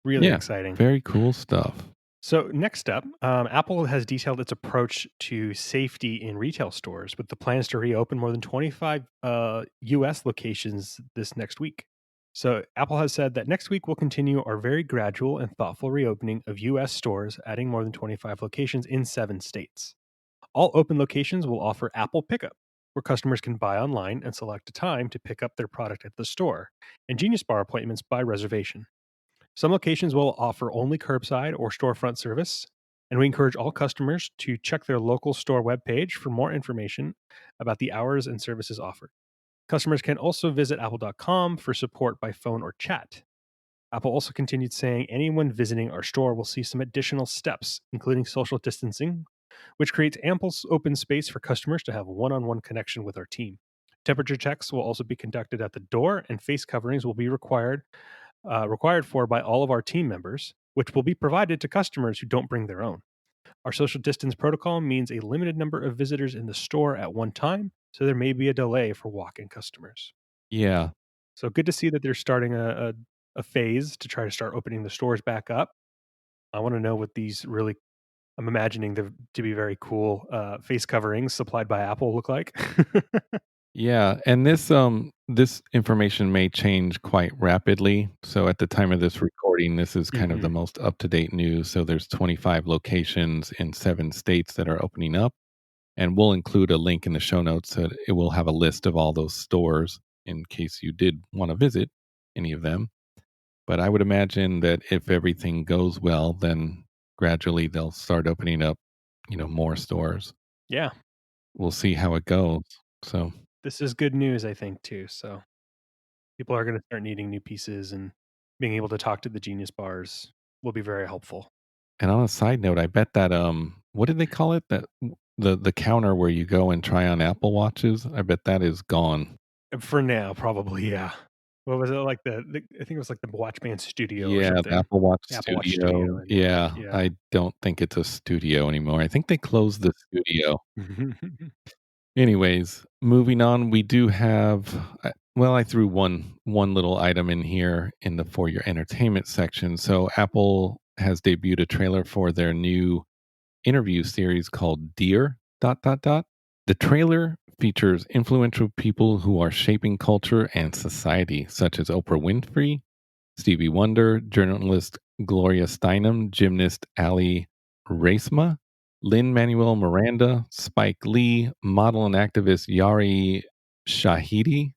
really exciting. Very cool stuff. So next up, Apple has detailed its approach to safety in retail stores with the plans to reopen more than 25 U.S. locations this next week. So Apple has said that next week we'll continue our very gradual and thoughtful reopening of U.S. stores, adding more than 25 locations in 7 states. All open locations will offer Apple Pickup, where customers can buy online and select a time to pick up their product at the store, and Genius Bar appointments by reservation. Some locations will offer only curbside or storefront service, and we encourage all customers to check their local store webpage for more information about the hours and services offered. Customers can also visit apple.com for support by phone or chat. Apple also continued saying anyone visiting our store will see some additional steps, including social distancing, which creates ample open space for customers to have one-on-one connection with our team. Temperature checks will also be conducted at the door, and face coverings will be required for by all of our team members, which will be provided to customers who don't bring their own. Our social distance protocol means a limited number of visitors in the store at one time, so there may be a delay for walk-in customers. Yeah. So good to see that they're starting a phase to try to start opening the stores back up. I want to know what these really, I'm imagining them to be very cool face coverings supplied by Apple look like. Yeah, and this information may change quite rapidly. So at the time of this recording, this is kind of the most up-to-date news. So there's 25 locations in 7 states that are opening up, and we'll include a link in the show notes so that it will have a list of all those stores in case you did want to visit any of them. But I would imagine that if everything goes well, then gradually they'll start opening up, more stores. Yeah. We'll see how it goes. So This is good news, I think, too. So people are going to start needing new pieces, and being able to talk to the Genius Bars will be very helpful. And on a side note, I bet that what did they call it? That the counter where you go and try on Apple Watches, I bet that is gone. For now, probably, yeah. What was it like I think it was like the Watch Band Studio or Yeah, the something. Apple Watch Apple Watch Studio. Studio, I think. Yeah, Yeah. I don't think it's a studio anymore. I think they closed the studio. Anyways, moving on, we do have I threw one little item in here in the for your entertainment section. So Apple has debuted a trailer for their new interview series called Dear ... The trailer features influential people who are shaping culture and society, such as Oprah Winfrey, Stevie Wonder, journalist Gloria Steinem, gymnast Ali Raisma, Lin-Manuel Miranda, Spike Lee, model and activist Yari Shahidi,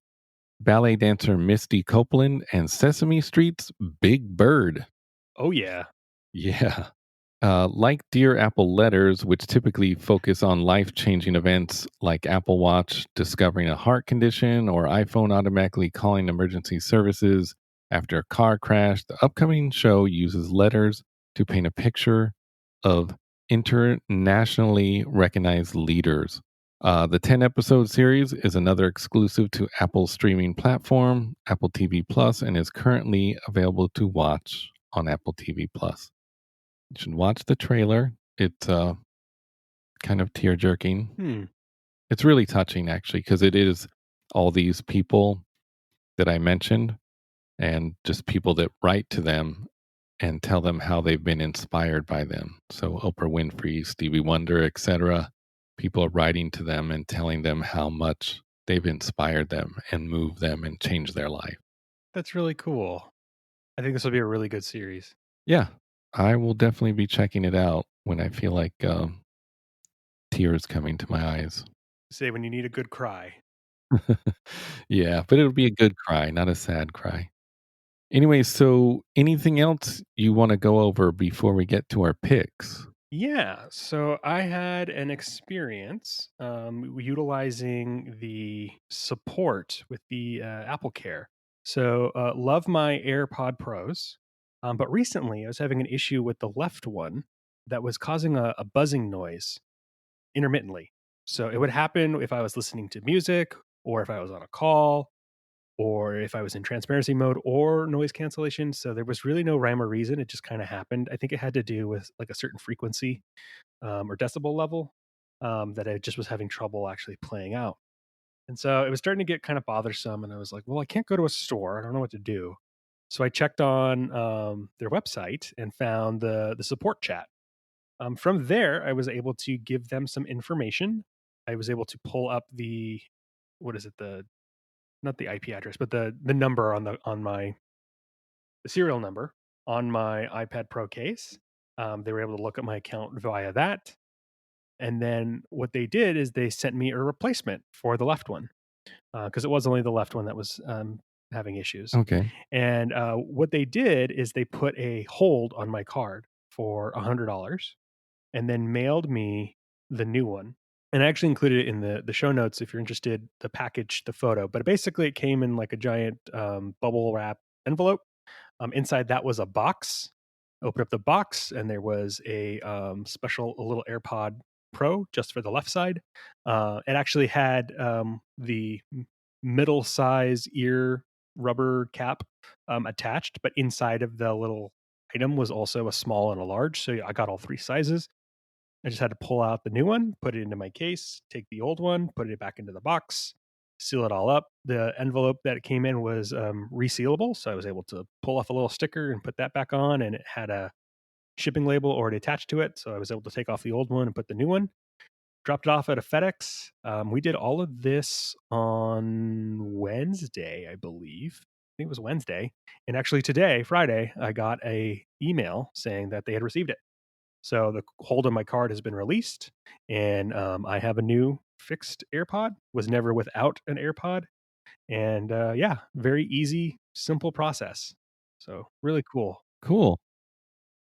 ballet dancer Misty Copeland, and Sesame Street's Big Bird. Oh, yeah. Yeah. Like Dear Apple letters, which typically focus on life-changing events like Apple Watch discovering a heart condition or iPhone automatically calling emergency services after a car crash, the upcoming show uses letters to paint a picture of internationally recognized leaders. The 10-episode series is another exclusive to Apple's streaming platform, Apple TV Plus, and is currently available to watch on Apple TV Plus. You should watch the trailer. It's kind of tear-jerking. It's really touching, actually, because it is all these people that I mentioned and just people that write to them and tell them how they've been inspired by them. So Oprah Winfrey, Stevie Wonder, etc. people are writing to them and telling them how much they've inspired them and moved them and changed their life. That's really cool. I think this will be a really good series. Yeah, I will definitely be checking it out when I feel like tears coming to my eyes. Say when you need a good cry. Yeah, but it'll be a good cry, not a sad cry. Anyway, so anything else you want to go over before we get to our picks? Yeah, so I had an experience utilizing the support with the Apple Care. So, love my AirPod Pros, but recently I was having an issue with the left one that was causing a buzzing noise intermittently. So, it would happen if I was listening to music or if I was on a call or if I was in transparency mode or noise cancellation. So, there was really no rhyme or reason. It just kind of happened. I think it had to do with like a certain frequency or decibel level that I just was having trouble actually playing out. And so it was starting to get kind of bothersome. And I was like, well, I can't go to a store. I don't know what to do. So I checked on their website and found the support chat. From there, I was able to give them some information. I was able to pull up the what is it the not the IP address, but the number on my the serial number on my iPad Pro case. They were able to look at my account via that. And then what they did is they sent me a replacement for the left one because it was only the left one that was having issues. Okay. And what they did is they put a hold on my card for $100 and then mailed me the new one. And I actually included it in the show notes if you're interested. The package, the photo, but basically it came in like a giant bubble wrap envelope. Inside that was a box. Open up the box, and there was a little AirPod Pro just for the left side. It actually had the middle size ear rubber cap attached, but inside of the little item was also a small and a large. So I got all three sizes. I just had to pull out the new one, put it into my case, take the old one, put it back into the box, seal it all up. The envelope that it came in was resealable, so I was able to pull off a little sticker and put that back on, and it had a shipping label already attached to it. So I was able to take off the old one and put the new one. Dropped it off at a FedEx. We did all of this on Wednesday, I believe. I think it was Wednesday, and actually today, Friday, I got a email saying that they had received it. So the hold on my card has been released, and I have a new fixed AirPod. Was never without an AirPod, and yeah, very easy, simple process. So really cool. Cool.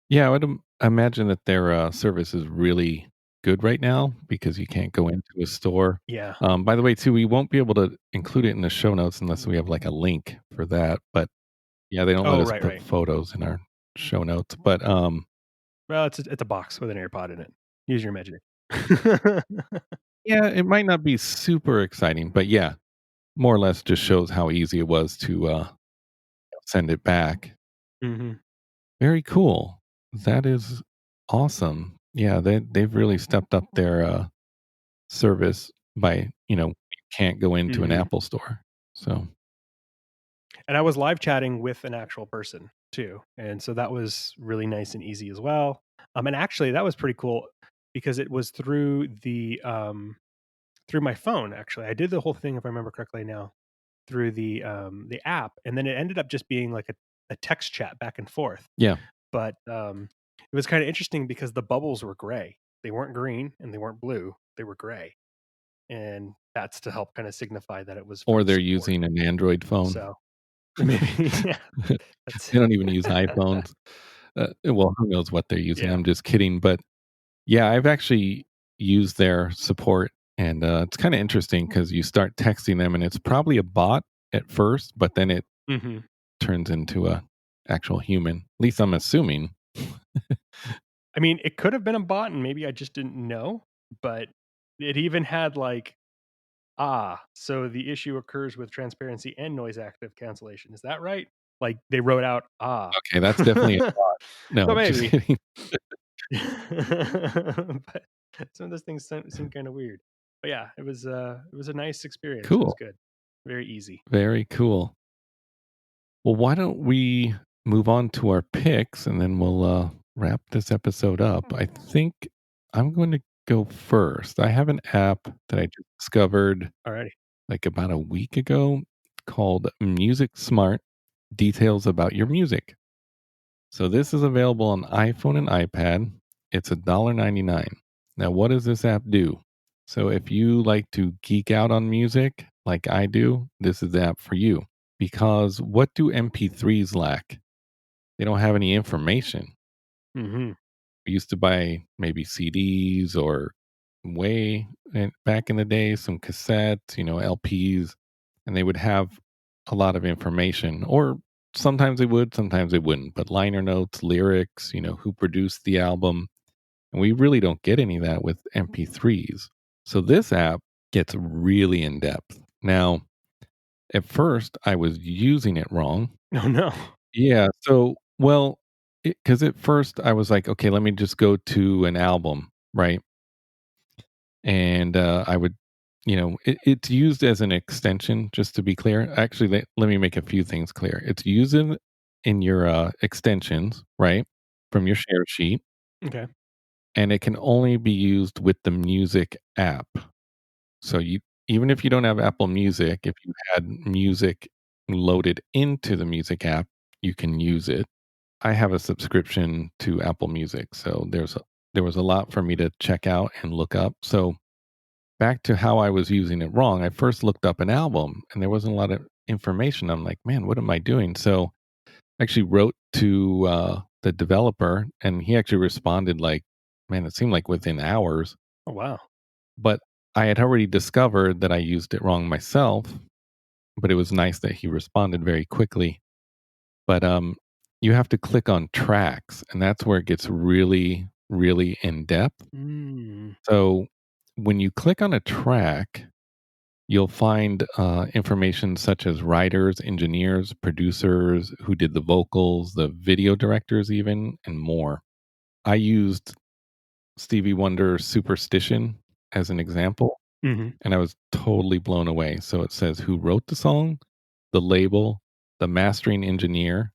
Yeah, I would imagine that their service is really good right now because you can't go into a store. Yeah. By the way, too, we won't be able to include it in the show notes unless we have like a link for that. But yeah, they don't let Oh, us right, put right. photos in our show notes. But Well, it's a box with an AirPod in it. Use your imagination. yeah, it might not be super exciting, but yeah, more or less just shows how easy it was to send it back. hmm Very cool. That is awesome. Yeah, they've really stepped up their service by, you can't go into an hmm Apple store. So, And I was live chatting with an actual person too, and so that was really nice and easy as well. And actually, that was pretty cool because it was through my phone. Actually, I did the whole thing, if I remember correctly now, through the app, and then it ended up just being like a text chat back and forth. yeah, But it was kind of interesting because the bubbles were gray. They weren't green and they weren't blue. They were gray, and that's to help kind of signify that it was for or the they're support. using an Android phone. So maybe, yeah, that's They don't even use iPhones. Well, who knows what they're using? yeah. I'm just kidding, but yeah, I've actually used their support, and it's kind of interesting because you start texting them, and it's probably a bot at first, but then it hmm turns into a actual human. At least I'm assuming. I mean, it could have been a bot, and maybe I just didn't know. But it even had like, so the issue occurs with transparency and noise active cancellation. Is that right? Like they wrote out Okay, that's definitely a bot. so No, just maybe. kidding. But some of those things seem kind of weird. But yeah, it was a nice experience. It was Cool. good. Very easy. Very cool. Well, why don't we move on to our picks and then we'll wrap this episode up? I think I'm going to go first. I have an app that I just discovered Alrighty. like about a week ago called Music Smart Details About Your Music. So this is available on iPhone and iPad. It's $1.99. Now, what does this app do? So if you like to geek out on music like I do, this is the app for you. Because what do MP3s lack? They don't have any information. Mm-hmm. We used to buy maybe CDs or back in the day, some cassettes, LPs, and they would have a lot of information. Or sometimes they would, sometimes they wouldn't. But liner notes, lyrics, who produced the album. And we really don't get any of that with MP3s. So this app gets really in depth. Now, at first, I was using it wrong. Oh no. Yeah. So, well, because at first I was like, okay, let me just go to an album, right? And I would, it's used as an extension, just to be clear. Actually, let me make a few things clear. It's used in your extensions, right, from your share sheet, Okay. and it can only be used with the music app. So even if you don't have Apple Music, if you had music loaded into the music app, you can use it. I have a subscription to Apple Music, so there was a lot for me to check out and look up. So back to how I was using it wrong. I first looked up an album and there wasn't a lot of information. I'm like, man, what am I doing? So I actually wrote to the developer and he actually responded like, man, it seemed like within hours. Oh wow. But I had already discovered that I used it wrong myself. But it was nice that he responded very quickly. But you have to click on tracks, and that's where it gets really, really in depth. Mm. So when you click on a track, you'll find information such as writers, engineers, producers, who did the vocals, the video directors, even, and more. I used Stevie Wonder's Superstition as an example, Mm-hmm. and I was totally blown away. So it says who wrote the song, the label, the mastering engineer,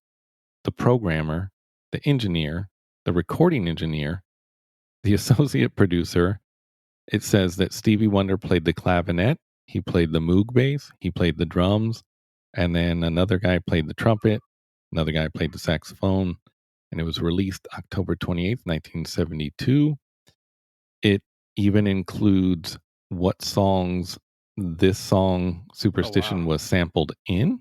the programmer, the engineer, the recording engineer, the associate producer. It says that Stevie Wonder played the clavinet, he played the moog bass, he played the drums, and then another guy played the trumpet, another guy played the saxophone, and it was released October 28th, 1972. It even includes what songs this song Oh wow. Superstition was sampled in,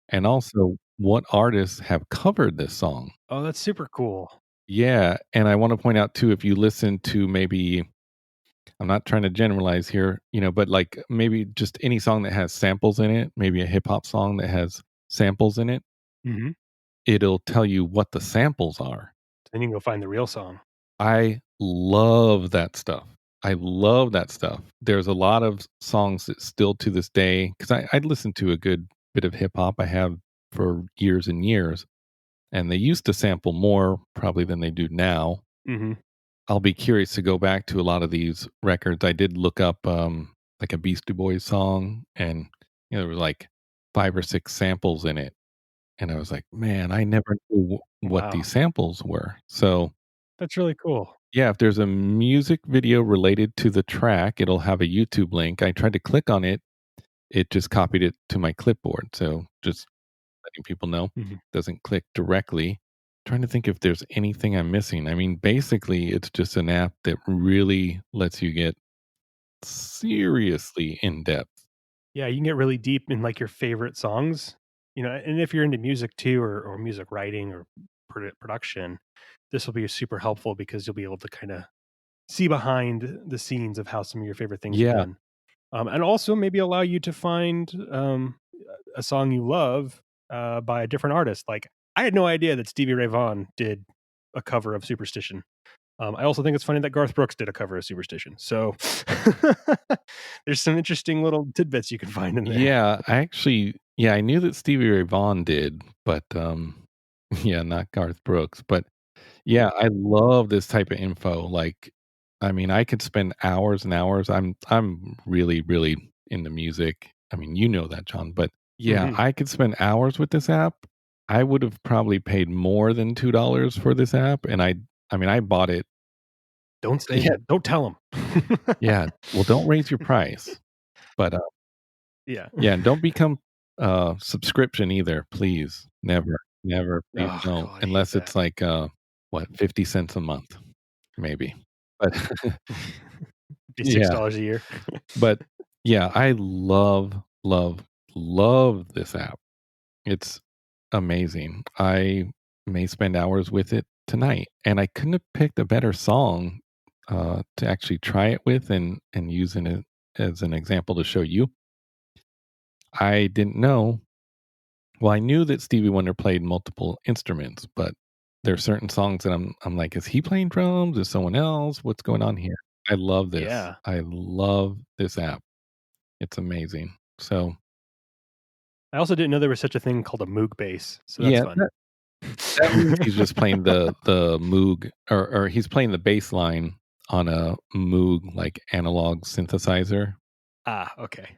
and also what artists have covered this song. Oh, that's super cool. Yeah, and I wanna point out too, if you listen to maybe I'm not trying to generalize here, but like maybe just any song that has samples in it, maybe a hip hop song that has samples in it, Mm-hmm. it'll tell you what the samples are. Then you can go find the real song. I love that stuff. I love that stuff. There's a lot of songs that still to this day, because I listen to a good bit of hip hop. I have for years and years, and they used to sample more probably than they do now. Mm-hmm. I'll be curious to go back to a lot of these records. I did look up like a Beastie Boys song, and there was like 5 or 6 samples in it, and I was like, man, I never knew what Wow. these samples were. So That's really cool. yeah, if there's a music video related to the track, it'll have a YouTube link. I tried to click on it, it just copied it to my clipboard. So just letting people know, Mhm. doesn't click directly. Trying to think if there's anything I'm missing. I mean, basically, it's just an app that really lets you get seriously in depth. Yeah, you can get really deep in, like, your favorite songs, and if you're into music too or music writing or production, this will be super helpful because you'll be able to kinda see behind the scenes of how some of your favorite things are Yeah. done. And also maybe allow you to find, a song you love, by a different artist. Like, I had no idea that Stevie Ray Vaughan did a cover of Superstition. I also think it's funny that Garth Brooks did a cover of Superstition. So there's some interesting little tidbits you can find in there. Yeah. I knew that Stevie Ray Vaughan did, but yeah, not Garth Brooks. But yeah, I love this type of info. Like, I mean, I could spend hours and hours. I'm really, really into music. I mean, you know that, John. But yeah, Mhm. I could spend hours with this app. I would have probably paid more than $2 for this app, and I mean, I bought it Don't say Yeah. that. Don't tell them. Yeah. Well, don't raise your price, but Yeah. yeah, and don't become subscription either, please. Never, never, please Oh don't. god, I hate Unless that. it's like 50 cents a month, maybe. But Be yeah, $6 a year. but yeah, I love, love, love this app. It's amazing. I may spend hours with it tonight, and I couldn't have picked a better song to actually try it with and using it as an example to show you. I didn't know. Well, I knew that Stevie Wonder played multiple instruments, but there are certain songs that I'm like, is he playing drums? Is someone else? What's going on here? I love this. Yeah. I love this app. It's amazing. So I also didn't know there was such a thing called a Moog bass, so that's yeah, fun. that means he's just playing the Moog, or he's playing the bass line on a Moog like analog synthesizer. Ah, okay.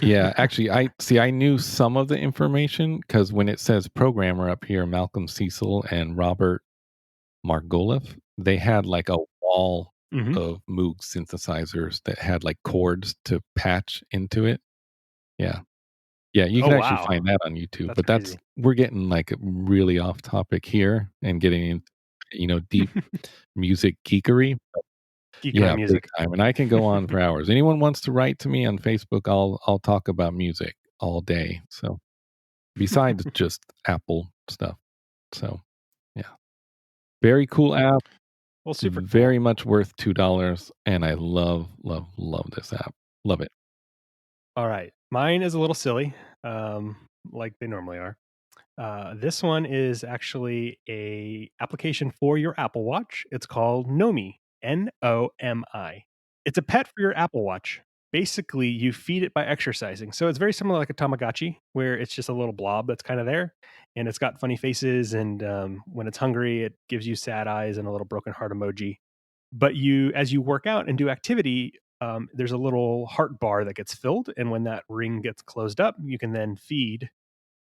Yeah, actually, I knew some of the information because when it says programmer up here, Malcolm Cecil and Robert Margolith, they had like a wall Mhm. of Moog synthesizers that had like chords to patch into it. Yeah. Yeah, you Oh, can actually wow. find that on YouTube, That's but crazy. we're getting like really off topic here and getting in, deep music geekery. Geek around Yeah, big music. time. And I can go on for hours. Anyone wants to write to me on Facebook, I'll talk about music all day. So besides just Apple stuff. So yeah. Very cool app. Well, super cool. Very much worth $2, and I love, love, love this app. Love it. Alright. Mine is a little silly, like they normally are. This one is actually a application for your Apple Watch. It's called Nomi, Nomi. It's a pet for your Apple Watch. Basically, you feed it by exercising. So it's very similar like a Tamagotchi, where it's just a little blob that's kind of there, and it's got funny faces. And when it's hungry, it gives you sad eyes and a little broken heart emoji. But as you work out and do activity, there's a little heart bar that gets filled, and when that ring gets closed up, you can then feed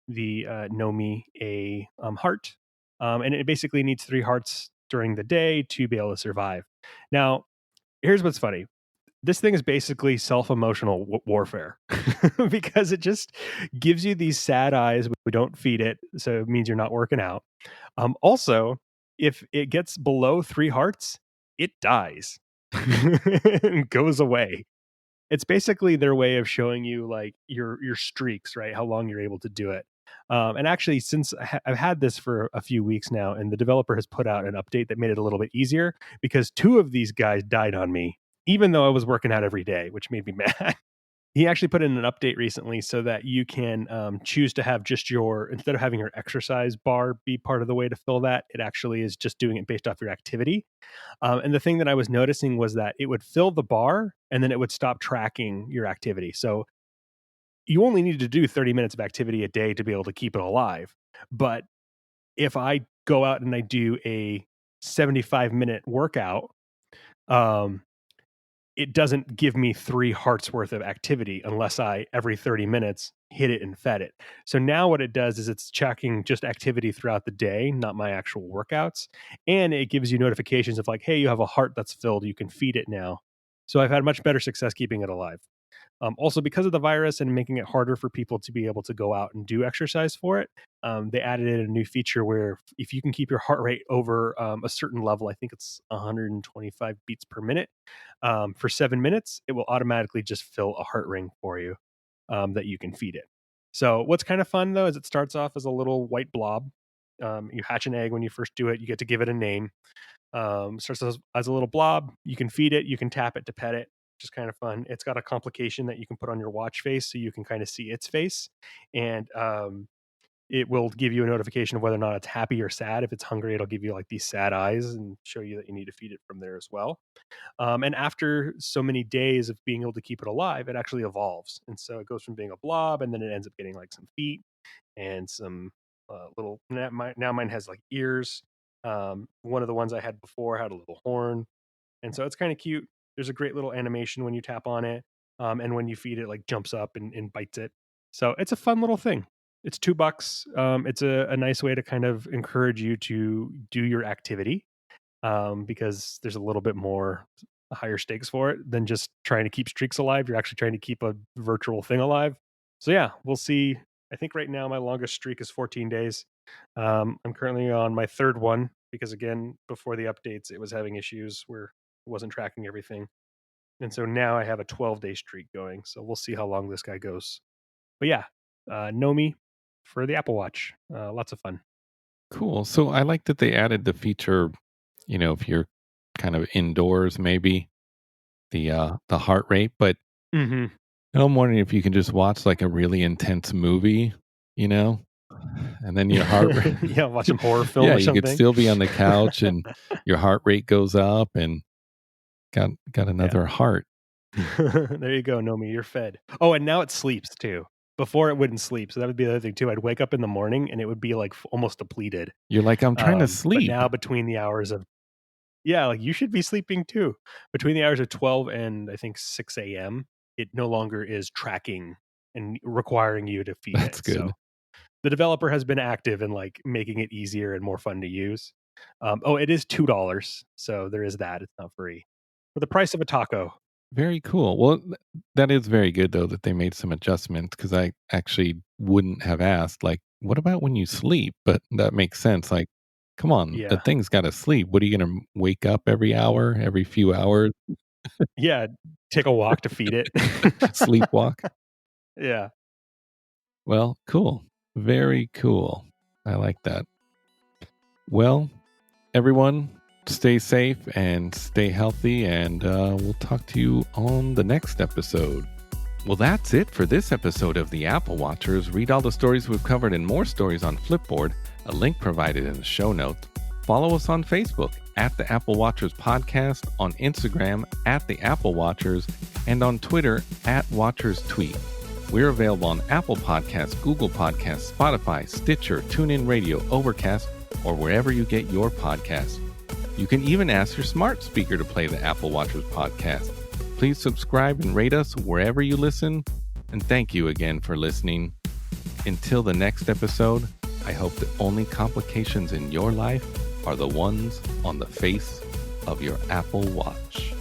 the Nomi a heart, and it basically needs 3 hearts during the day to be able to survive. Now, here's what's funny. This thing is basically self-emotional warfare because it just gives you these sad eyes. We don't feed it, so it means you're not working out. Also, if it gets below 3 hearts, it dies and goes away. It's basically their way of showing you like your streaks, right? How long you're able to do it. And actually, since I've had this for a few weeks now, and the developer has put out an update that made it a little bit easier because 2 of these guys died on me, even though I was working out every day, which made me mad. He actually put in an update recently so that you can choose to have just instead of having your exercise bar be part of the way to fill that, it actually is just doing it based off your activity. And the thing that I was noticing was that it would fill the bar and then it would stop tracking your activity. So you only need to do 30 minutes of activity a day to be able to keep it alive. But if I go out and I do a 75-minute workout, um, it doesn't give me 3 hearts worth of activity unless I, every 30 minutes, hit it and fed it. So now what it does is it's tracking just activity throughout the day, not my actual workouts. And it gives you notifications of like, hey, you have a heart that's filled. You can feed it now. So I've had much better success keeping it alive. Also, because of the virus and making it harder for people to be able to go out and do exercise for it, they added in a new feature where if you can keep your heart rate over a certain level, I think it's 125 beats per minute, for 7 minutes, it will automatically just fill a heart ring for you that you can feed it. So, what's kind of fun though is it starts off as a little white blob. You hatch an egg when you first do it, you get to give it a name. Starts as a little blob. You can feed it, you can tap it to pet it, which is kind of fun. It's got a complication that you can put on your watch face so you can kind of see its face. And it will give you a notification of whether or not it's happy or sad. If it's hungry, it'll give you like these sad eyes and show you that you need to feed it from there as well. And after so many days of being able to keep it alive, it actually evolves. And so it goes from being a blob and then it ends up getting like some feet and some little. Now mine has like ears. One of the ones I had before had a little horn, and so it's kind of cute. There's a great little animation when you tap on it, and when you feed it, like jumps up and bites it. So it's a fun little thing. It's $2. It's a nice way to kind of encourage you to do your activity. because there's a little bit more higher stakes for it than just trying to keep streaks alive. You're actually trying to keep a virtual thing alive. So yeah, we'll see. I think right now my longest streak is 14 days. I'm currently on my third one because again, before the updates, it was having issues where it wasn't tracking everything. And so now I have a 12-day streak going. So we'll see how long this guy goes. But yeah, Nomi for the Apple Watch. Lots of fun. Cool. So I like that they added the feature, if you're kind of indoors, maybe the heart rate. But Mm-hmm. I'm wondering if you can just watch like a really intense movie, and then your heart rate. Yeah, watch some horror film Yeah, or you could something. still be on the couch and your heart rate goes up and got another heart. There you go, Nomi, you're fed. Oh, and now it sleeps too. Before it wouldn't sleep, so that would be the other thing too. I'd wake up in the morning and it would be like almost depleted. You're like, I'm trying to But sleep. now between the hours of like you should be sleeping too. Between the hours of 12 and I think 6 a.m., it no longer is tracking and requiring you to feed That's it. So good. the developer has been active in like making it easier and more fun to use. It is $2, so there is that. It's not free for the price of a taco. Very cool. Well, that is very good though that they made some adjustments because I actually wouldn't have asked, like, what about when you sleep? But that makes sense. Like, come on, the Yeah, thing's got to sleep. What are you going to wake up every hour, every few hours, yeah. Take a walk to feed it. sleepwalk? Yeah. Well, cool. Very cool. I like that. Well, everyone, stay safe and stay healthy, and we'll talk to you on the next episode. Well, that's it for this episode of the Apple Watchers. Read all the stories we've covered and more stories on Flipboard, a link provided in the show notes. Follow us on Facebook at the Apple Watchers Podcast, on Instagram at the Apple Watchers, and on Twitter at Watchers Tweet. We're available on Apple Podcasts, Google Podcasts, Spotify, Stitcher, TuneIn Radio, Overcast, or wherever you get your podcasts. You can even ask your smart speaker to play the Apple Watchers podcast. Please subscribe and rate us wherever you listen. And thank you again for listening. Until the next episode, I hope the only complications in your life are the ones on the face of your Apple Watch.